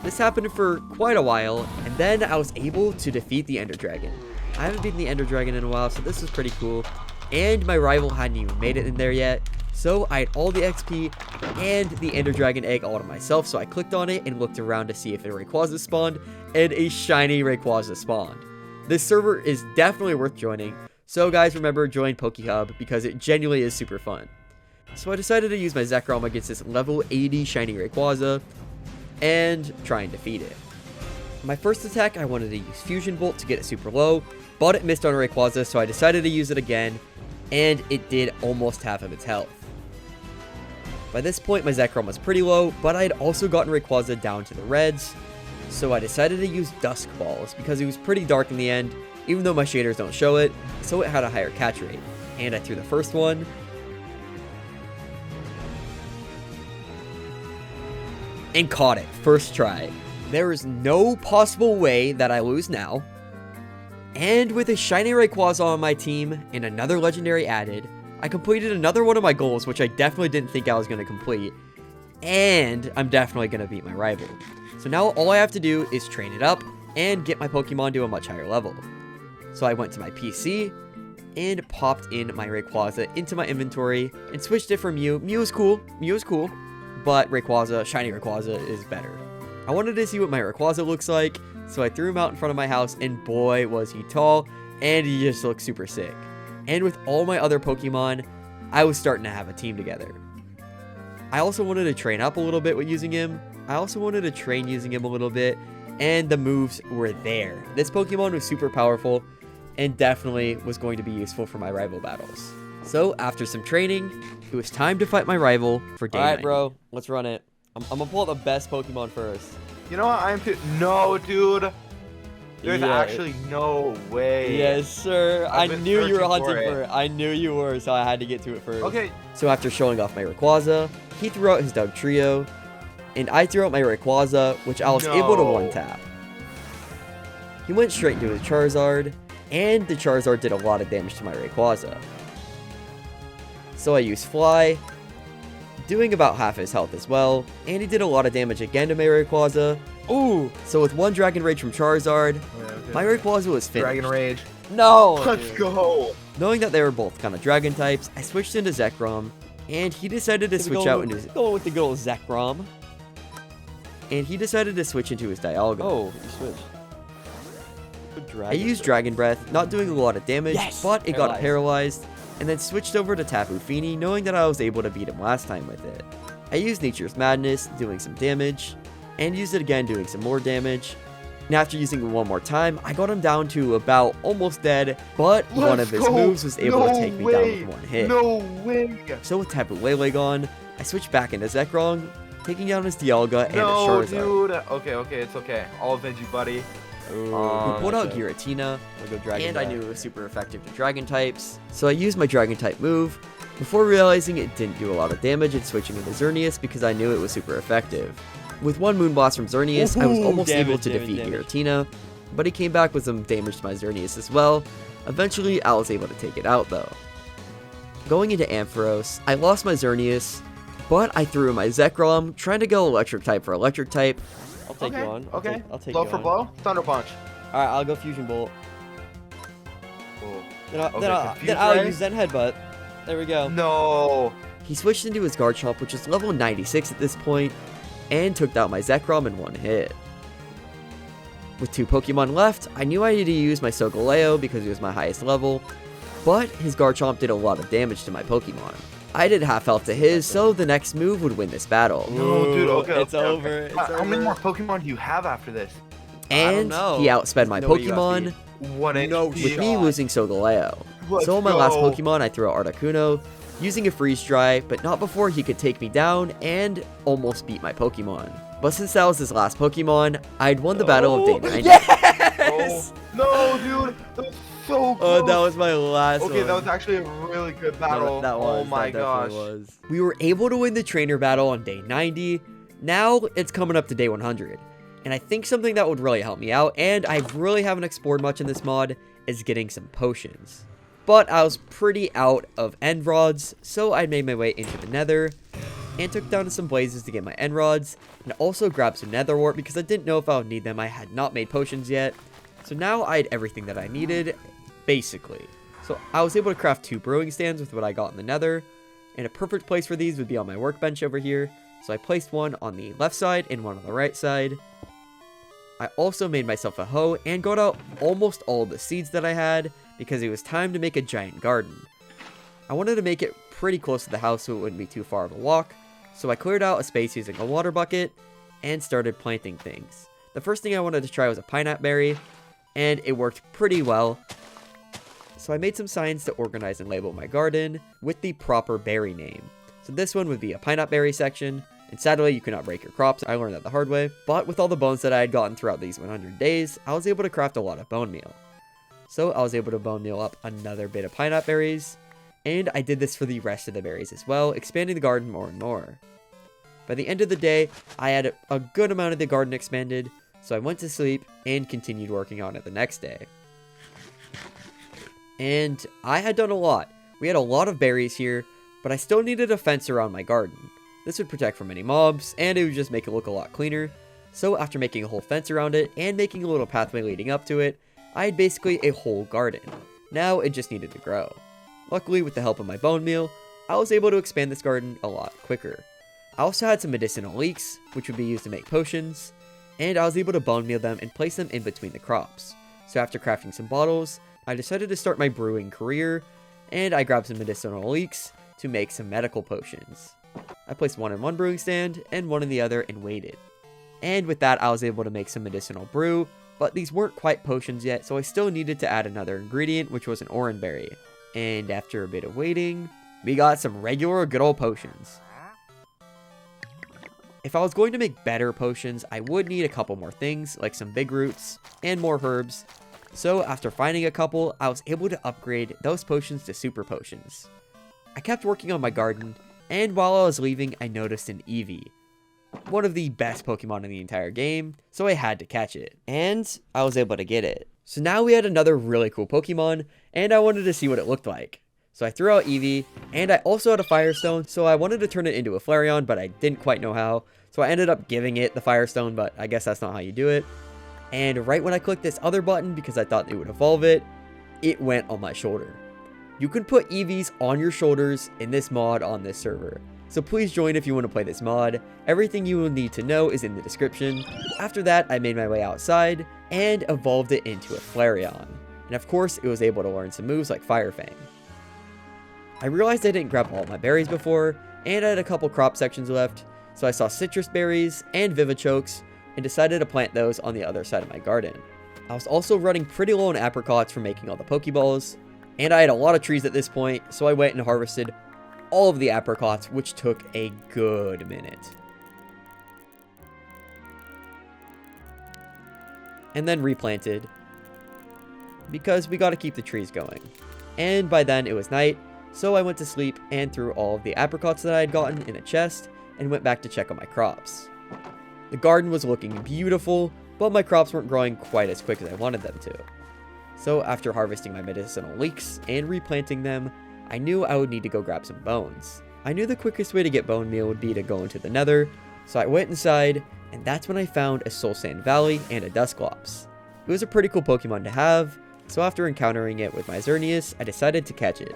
A: This happened for quite a while, and then I was able to defeat the Ender Dragon. I haven't beaten the Ender Dragon in a while, so this was pretty cool. And my rival hadn't even made it in there yet, so I had all the XP and the Ender Dragon egg all to myself, so I clicked on it and looked around to see if a Rayquaza spawned, and a shiny Rayquaza spawned. This server is definitely worth joining, so guys, remember, join PokeHub because it genuinely is super fun. So I decided to use my Zekrom against this level 80 shiny Rayquaza and try and defeat it. My first attack, I wanted to use Fusion Bolt to get it super low, but it missed on Rayquaza, so I decided to use it again, and it did almost half of its health. By this point, my Zekrom was pretty low, but I had also gotten Rayquaza down to the reds, so I decided to use Dusk Balls because it was pretty dark in the end, even though my shaders don't show it, so it had a higher catch rate. And I threw the first one, and caught it, first try. There is no possible way that I lose now. And with a shiny Rayquaza on my team and another legendary added, I completed another one of my goals, which I definitely didn't think I was going to complete. And I'm definitely going to beat my rival. So now all I have to do is train it up and get my Pokemon to a much higher level. So I went to my PC and popped in my Rayquaza into my inventory and switched it for Mew. Mew is cool, but Rayquaza, shiny Rayquaza is better. I wanted to see what my Rayquaza looks like, so I threw him out in front of my house, and boy was he tall, and he just looked super sick. And with all my other Pokemon, I was starting to have a team together. I also wanted to train up a little bit with using him. I also wanted to train using him a little bit, and the moves were there. This Pokemon was super powerful, and definitely was going to be useful for my rival battles. So after some training, it was time to fight my rival for day 90.
D: Alright, bro. Let's run it. I'm gonna pull out the best Pokemon first.
B: You know what? No, dude. There's
D: Yeah.
B: actually no way.
D: Yes, sir. I
B: I've been
D: knew you were
B: searching
D: hunting
B: for
D: for
B: it.
D: it. I knew you were, so I had to get to it first.
B: Okay.
A: So after showing off my Rayquaza, he threw out his Dugtrio, and I threw out my Rayquaza, which I was able to
B: No.
A: one-tap. He went straight into his Charizard, and the Charizard did a lot of damage to my Rayquaza. So I used Fly, doing about half his health as well, and he did a lot of damage again to my Rayquaza. Ooh! So with one Dragon Rage from Charizard, my Rayquaza was finished.
B: Dragon Rage.
D: No!
B: Let's
D: dude.
B: go.
A: Knowing that they were both kind of Dragon types, I switched into Zekrom, and he decided to switch out into his...
D: Going with the good old Zekrom.
A: And he decided to switch into his Dialga.
D: Oh, you switched.
A: I used Dragon Breath, not doing a lot of damage,
D: Yes!
A: but it got
D: Paralyzed.
A: paralyzed, and then switched over to Tapu Fini, knowing that I was able to beat him last time with it. I used Nature's Madness, doing some damage, and used it again, doing some more damage. And after using it one more time, I got him down to about almost dead, but one of his moves was able to take me down with one hit.
B: No way.
A: So with Tapu Lele gone, I switched back into Zekrom, taking down his Dialga and
B: No,
A: his Charizard.
B: dude. Okay, it's okay. I'll avenge you, buddy.
A: We pulled out
D: okay.
A: Giratina,
D: I'll go Dragon
A: and I
D: Ball.
A: knew it was super effective to Dragon types, so I used my Dragon type move, before realizing it didn't do a lot of damage and switching into Xerneas because I knew it was super effective. With one Moonblast from Xerneas, I was
D: Ooh,
A: almost able
D: damage,
A: to
D: damage,
A: defeat
D: damage.
A: Giratina, but he came back with some damage to my Xerneas as well. Eventually, I was able to take it out though. Going into Ampharos, I lost my Xerneas, but I threw in my Zekrom, trying to go Electric type for Electric type.
D: I'll take you on.
B: Okay.
D: I'll take
B: blow
D: you
B: for
D: on.
B: blow. Thunder punch.
D: Alright, I'll go Fusion Bolt.
B: Cool.
D: Then
B: Okay,
D: I'll
B: Confuse Ray?
D: use Zen Headbutt. There we go.
B: No.
A: He switched into his Garchomp, which is level 96 at this point, and took out my Zekrom in one hit. With 2 Pokemon left, I knew I needed to use my Solgaleo because he was my highest level, but his Garchomp did a lot of damage to my Pokemon. I did half health to his, so the next move would win this battle.
B: No, dude.
D: Ooh,
B: Okay.
D: it's
B: okay,
D: over,
B: okay.
D: it's
B: How many
D: over.
B: more Pokemon do you have after this?
A: And
D: know.
A: he outsped my
D: No way you
A: Pokemon,
B: What a
D: No
A: with me
D: shot.
A: losing Solgaleo.
B: Let's
A: So on my last
B: go.
A: Pokemon, I threw out Articuno, using a Freeze Dry, but not before he could take me down and almost beat my Pokemon. But since that was his last Pokemon, I'd won the battle of day 90.
D: Yes!
B: No, dude. That was so close.
D: Oh, that was my last one.
B: Okay, that was actually a really good battle.
D: That was.
B: Oh my
D: that
B: gosh.
D: definitely was.
A: We were able to win the trainer battle on day 90. Now it's coming up to day 100. And I think something that would really help me out, and I really haven't explored much in this mod, is getting some potions. But I was pretty out of end rods, so I made my way into the nether. and took down some blazes to get my end rods, and also grabbed some nether wart because I didn't know if I would need them. I had not made potions yet. So now I had everything that I needed, basically. So I was able to craft 2 brewing stands with what I got in the nether, and a perfect place for these would be on my workbench over here. So I placed one on the left side and one on the right side. I also made myself a hoe and got out almost all the seeds that I had because it was time to make a giant garden. I wanted to make it pretty close to the house so it wouldn't be too far of a walk, so I cleared out a space using a water bucket and started planting things. The first thing I wanted to try was a pineapple berry, and it worked pretty well. So I made some signs to organize and label my garden with the proper berry name. So this one would be a pineapple berry section, and sadly you cannot break your crops. I learned that the hard way, but with all the bones that I had gotten throughout these 100 days, I was able to craft a lot of bone meal. So I was able to bone meal up another bit of pineapple berries, and I did this for the rest of the berries as well, expanding the garden more and more. By the end of the day, I had a good amount of the garden expanded, so I went to sleep and continued working on it the next day. And I had done a lot. We had a lot of berries here, but I still needed a fence around my garden. This would protect from any mobs, and it would just make it look a lot cleaner. So after making a whole fence around it, and making a little pathway leading up to it, I had basically a whole garden. Now it just needed to grow. Luckily, with the help of my bone meal, I was able to expand this garden a lot quicker. I also had some medicinal leeks, which would be used to make potions, and I was able to bone meal them and place them in between the crops. So after crafting some bottles, I decided to start my brewing career, and I grabbed some medicinal leeks to make some medical potions. I placed one in one brewing stand and one in the other and waited. And with that, I was able to make some medicinal brew, but these weren't quite potions yet, so I still needed to add another ingredient, which was an oranberry. And after a bit of waiting, we got some regular good old potions. If I was going to make better potions, I would need a couple more things, like some big roots and more herbs. So after finding a couple, I was able to upgrade those potions to super potions. I kept working on my garden, and while I was leaving, I noticed an Eevee. One of the best Pokemon in the entire game, so I had to catch it. And I was able to get it. So now we had another really cool Pokemon, and I wanted to see what it looked like. So I threw out Eevee, and I also had a Firestone, so I wanted to turn it into a Flareon, but I didn't quite know how. So I ended up giving it the Firestone, but I guess that's not how you do it. And right when I clicked this other button, because I thought it would evolve it, it went on my shoulder. You can put Eevees on your shoulders in this mod on this server. So please join if you want to play this mod. Everything you will need to know is in the description. After that, I made my way outside and evolved it into a Flareon. And of course, it was able to learn some moves like Fire Fang. I realized I didn't grab all my berries before, and I had a couple crop sections left, so I saw citrus berries and Vivichokes, and decided to plant those on the other side of my garden. I was also running pretty low on apricots for making all the Pokeballs, and I had a lot of trees at this point, so I went and harvested all of the apricots, which took a good minute. And then replanted, because we gotta keep the trees going. And by then it was night, so I went to sleep and threw all of the apricots that I had gotten in a chest, and went back to check on my crops. The garden was looking beautiful, but my crops weren't growing quite as quick as I wanted them to. So after harvesting my medicinal leeks and replanting them, I knew I would need to go grab some bones. I knew the quickest way to get bone meal would be to go into the nether, so I went inside, and that's when I found a Soul Sand Valley and a Dusclops. It was a pretty cool Pokemon to have, so after encountering it with my Xerneas, I decided to catch it.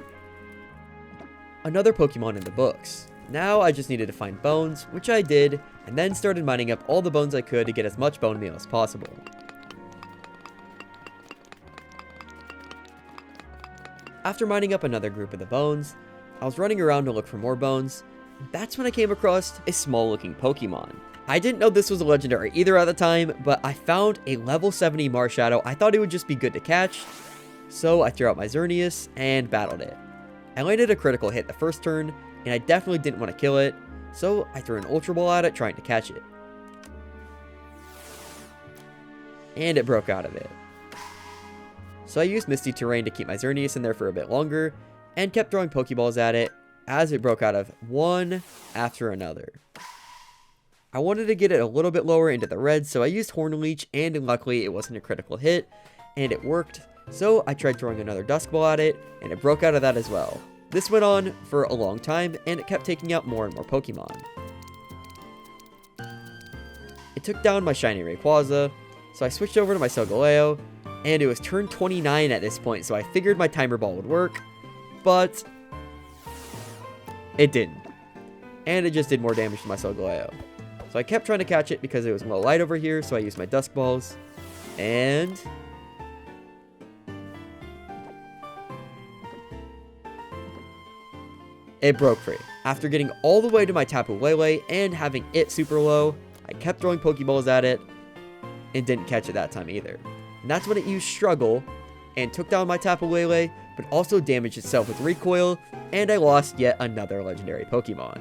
A: Another Pokemon in the books. Now I just needed to find bones, which I did, and then started mining up all the bones I could to get as much bone meal as possible. After mining up another group of the bones, I was running around to look for more bones, and that's when I came across a small looking Pokemon. I didn't know this was a legendary either at the time, but I found a level 70 Marshadow. I thought it would just be good to catch, so I threw out my Xerneas and battled it. I landed a critical hit the first turn, and I definitely didn't want to kill it, so I threw an Ultra Ball at it trying to catch it. And it broke out of it. So I used Misty Terrain to keep my Xerneas in there for a bit longer, and kept throwing Pokeballs at it as it broke out of one after another. I wanted to get it a little bit lower into the red, so I used Horn Leech, and luckily it wasn't a critical hit, and it worked. So I tried throwing another Dusk Ball at it, and it broke out of that as well. This went on for a long time, and it kept taking out more and more Pokemon. It took down my shiny Rayquaza, so I switched over to my Solgaleo, and it was turn 29 at this point, so I figured my Timer Ball would work, but it didn't. And it just did more damage to my Solgaleo. So I kept trying to catch it because it was low light over here, so I used my Dusk Balls, and it broke free. After getting all the way to my Tapu Lele and having it super low, I kept throwing Pokeballs at it and didn't catch it that time either. And that's when it used Struggle and took down my Tapu Lele, but also damaged itself with Recoil, and I lost yet another legendary Pokemon.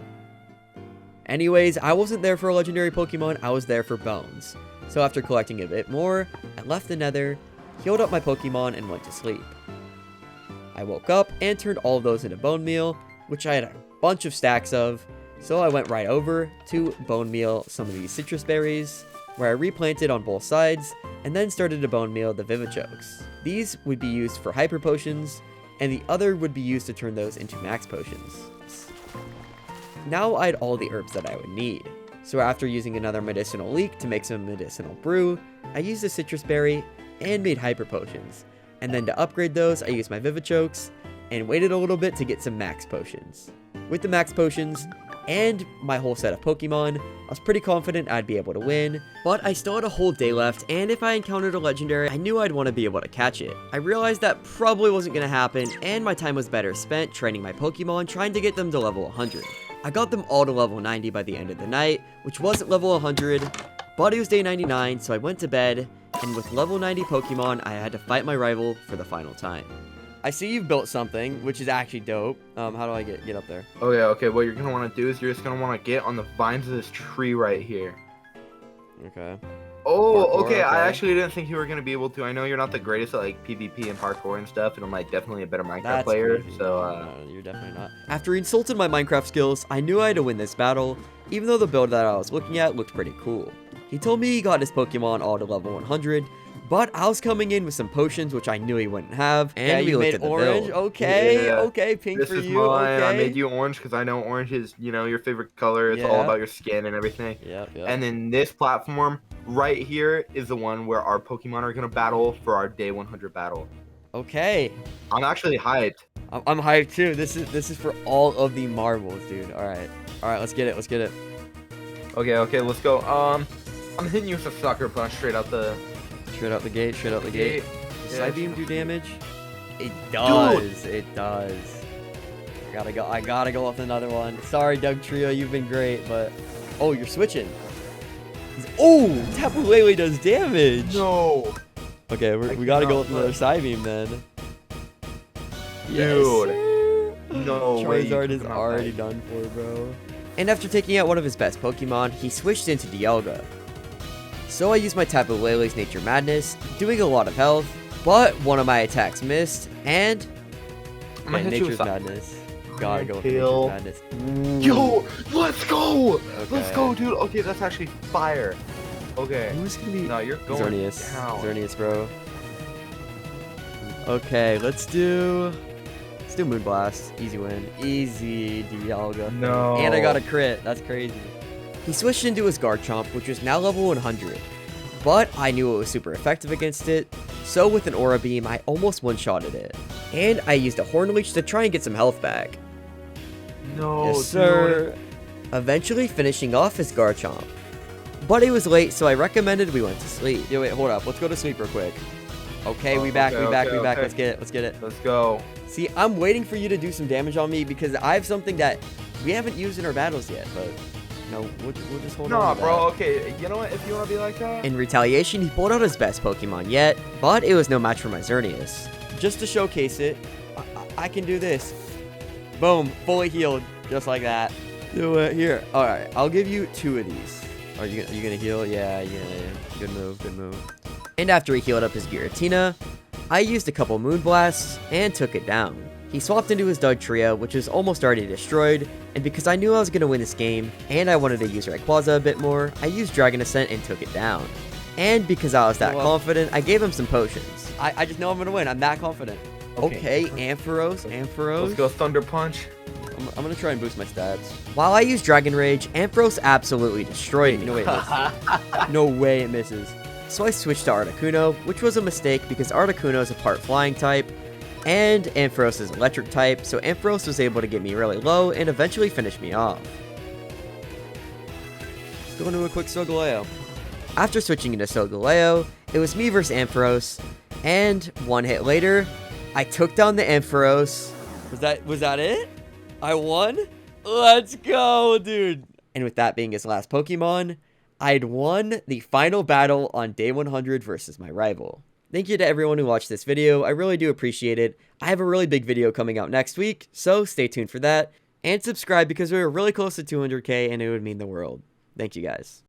A: Anyways, I wasn't there for a legendary Pokemon, I was there for bones. So after collecting a bit more, I left the Nether, healed up my Pokemon, and went to sleep. I woke up and turned all of those into bone meal, which I had a bunch of stacks of, so I went right over to bone meal some of these citrus berries, where I replanted on both sides, and then started to bone meal the Vivichokes. These would be used for hyper potions, and the other would be used to turn those into max potions. Now I had all the herbs that I would need. So after using another medicinal leek to make some medicinal brew, I used a citrus berry and made hyper potions. And then to upgrade those, I used my Vivichokes and waited a little bit to get some max potions. With the max potions and my whole set of Pokemon, I was pretty confident I'd be able to win, but I still had a whole day left, and if I encountered a legendary, I knew I'd want to be able to catch it. I realized that probably wasn't going to happen, and my time was better spent training my Pokemon trying to get them to level 100. I got them all to level 90 by the end of the night, which wasn't level 100, but it was day 99, so I went to bed, and with level 90 Pokemon, I had to fight my rival for the final time. I see you've built something, which is actually dope. How do I get up there?
B: Oh yeah, okay, what you're gonna want to do is you're just gonna want to get on the vines of this tree right here.
A: Okay.
B: Oh,
A: Parkour,
B: okay, I
A: okay.
B: actually didn't think you were gonna be able to. I know you're not the greatest at like PvP and parkour and stuff, and I'm like definitely a better Minecraft
A: That's
B: player,
A: crazy.
B: so
A: No, you're definitely not. After he insulted my Minecraft skills, I knew I had to win this battle, even though the build that I was looking at looked pretty cool. He told me he got his Pokemon all to level 100, but I was coming in with some potions which I knew he wouldn't have, and
D: Yeah,
A: we
D: you
A: looked
D: made
A: at the
D: orange.
A: build.
D: Okay,
B: Yeah.
D: okay, pink
B: this
D: for
B: is
D: you.
B: mine.
D: Okay.
B: I made you orange because I know orange is, you know, your favorite color. It's all
A: Yeah.
B: about your skin and everything.
A: Yep.
B: And then this platform right here is the one where our Pokemon are gonna battle for our day 100 battle.
A: Okay.
B: I'm actually hyped.
A: I'm hyped too. This is for all of the marbles, dude. All right, let's get it.
B: Okay, let's go. I'm hitting you with a sucker punch straight out the
A: Straight out the gate.
B: gate.
A: Does
B: Yeah,
A: Psybeam do damage? It does. It does. I gotta go with another one. Sorry, Doug Trio, you've been great, but oh, you're switching. Oh, Tapu Lele does damage.
B: No.
A: Okay,
B: I
A: we gotta go
B: cannot
A: with another Psybeam then. Yes,
B: Dude.
A: sir.
B: No way. you
A: Charizard
B: took
A: is
B: him out
A: already
B: that-
A: done for, bro. And after taking out one of his best Pokemon, he switched into Dialga. So I used my Tapu Lele's Nature Madness, doing a lot of health, but one of my attacks missed, and
B: I'm gonna hit you
A: Nature's
B: with that.
A: Madness. Gotta go with
B: Kill.
A: Nature's Madness.
B: Yo, let's go. Let's
A: Okay.
B: go, dude. Okay, that's actually fire. Okay.
A: Who's gonna be
B: No, you're going
A: Xerneas?
B: down.
A: Xerneas, bro. Okay, let's do Moonblast. Easy win. Easy Dialga.
B: No.
A: And I got a crit. That's crazy. He switched into his Garchomp, which was now level 100. But I knew it was super effective against it, so with an Aura Beam, I almost one-shotted it. And I used a Horn Leech to try and get some health back.
B: No,
A: Yes, sir. Eventually finishing off his Garchomp. But it was late, so I recommended we went to sleep. Yo, wait, hold up. Let's go to sleep real quick. Okay, we back.
B: okay.
A: Let's get it.
B: Let's go.
A: See, I'm waiting for you to do some damage on me because I have something that we haven't used in our battles yet, but no, we'll just hold on
B: Nah,
A: to
B: bro.
A: that.
B: Okay, you know what? If you wanna be like that.
A: In retaliation, he pulled out his best Pokemon yet, but it was no match for my Xerneas. Just to showcase it, I can do this. Boom, fully healed, just like that. Do it here. All right, I'll give you 2 of these. Are you gonna heal? Yeah. Good move. And after he healed up his Giratina, I used a couple Moonblasts and took it down. He swapped into his Doug Trio, which was almost already destroyed, and because I knew I was going to win this game, and I wanted to use Rayquaza a bit more, I used Dragon Ascent and took it down. And because I was that
D: Well-
A: confident, I gave him some potions. I just know I'm going to win, I'm that confident. Okay, Ampharos.
B: Let's go Thunder Punch.
A: I'm gonna try and boost my stats. While I use Dragon Rage, Ampharos absolutely destroyed me. No way it misses. No way it misses. So I switched to Articuno, which was a mistake because Articuno is a part flying type, and Ampharos is electric type, so Ampharos was able to get me really low and eventually finish me off. Let's go into a quick Solgaleo. After switching into Solgaleo, it was me versus Ampharos, and one hit later, I took down the Ampharos. Was that it? I won? Let's go, dude. And with that being his last Pokemon, I had won the final battle on day 100 versus my rival. Thank you to everyone who watched this video. I really do appreciate it. I have a really big video coming out next week, so stay tuned for that. And subscribe because we're really close to 200K and it would mean the world. Thank you guys.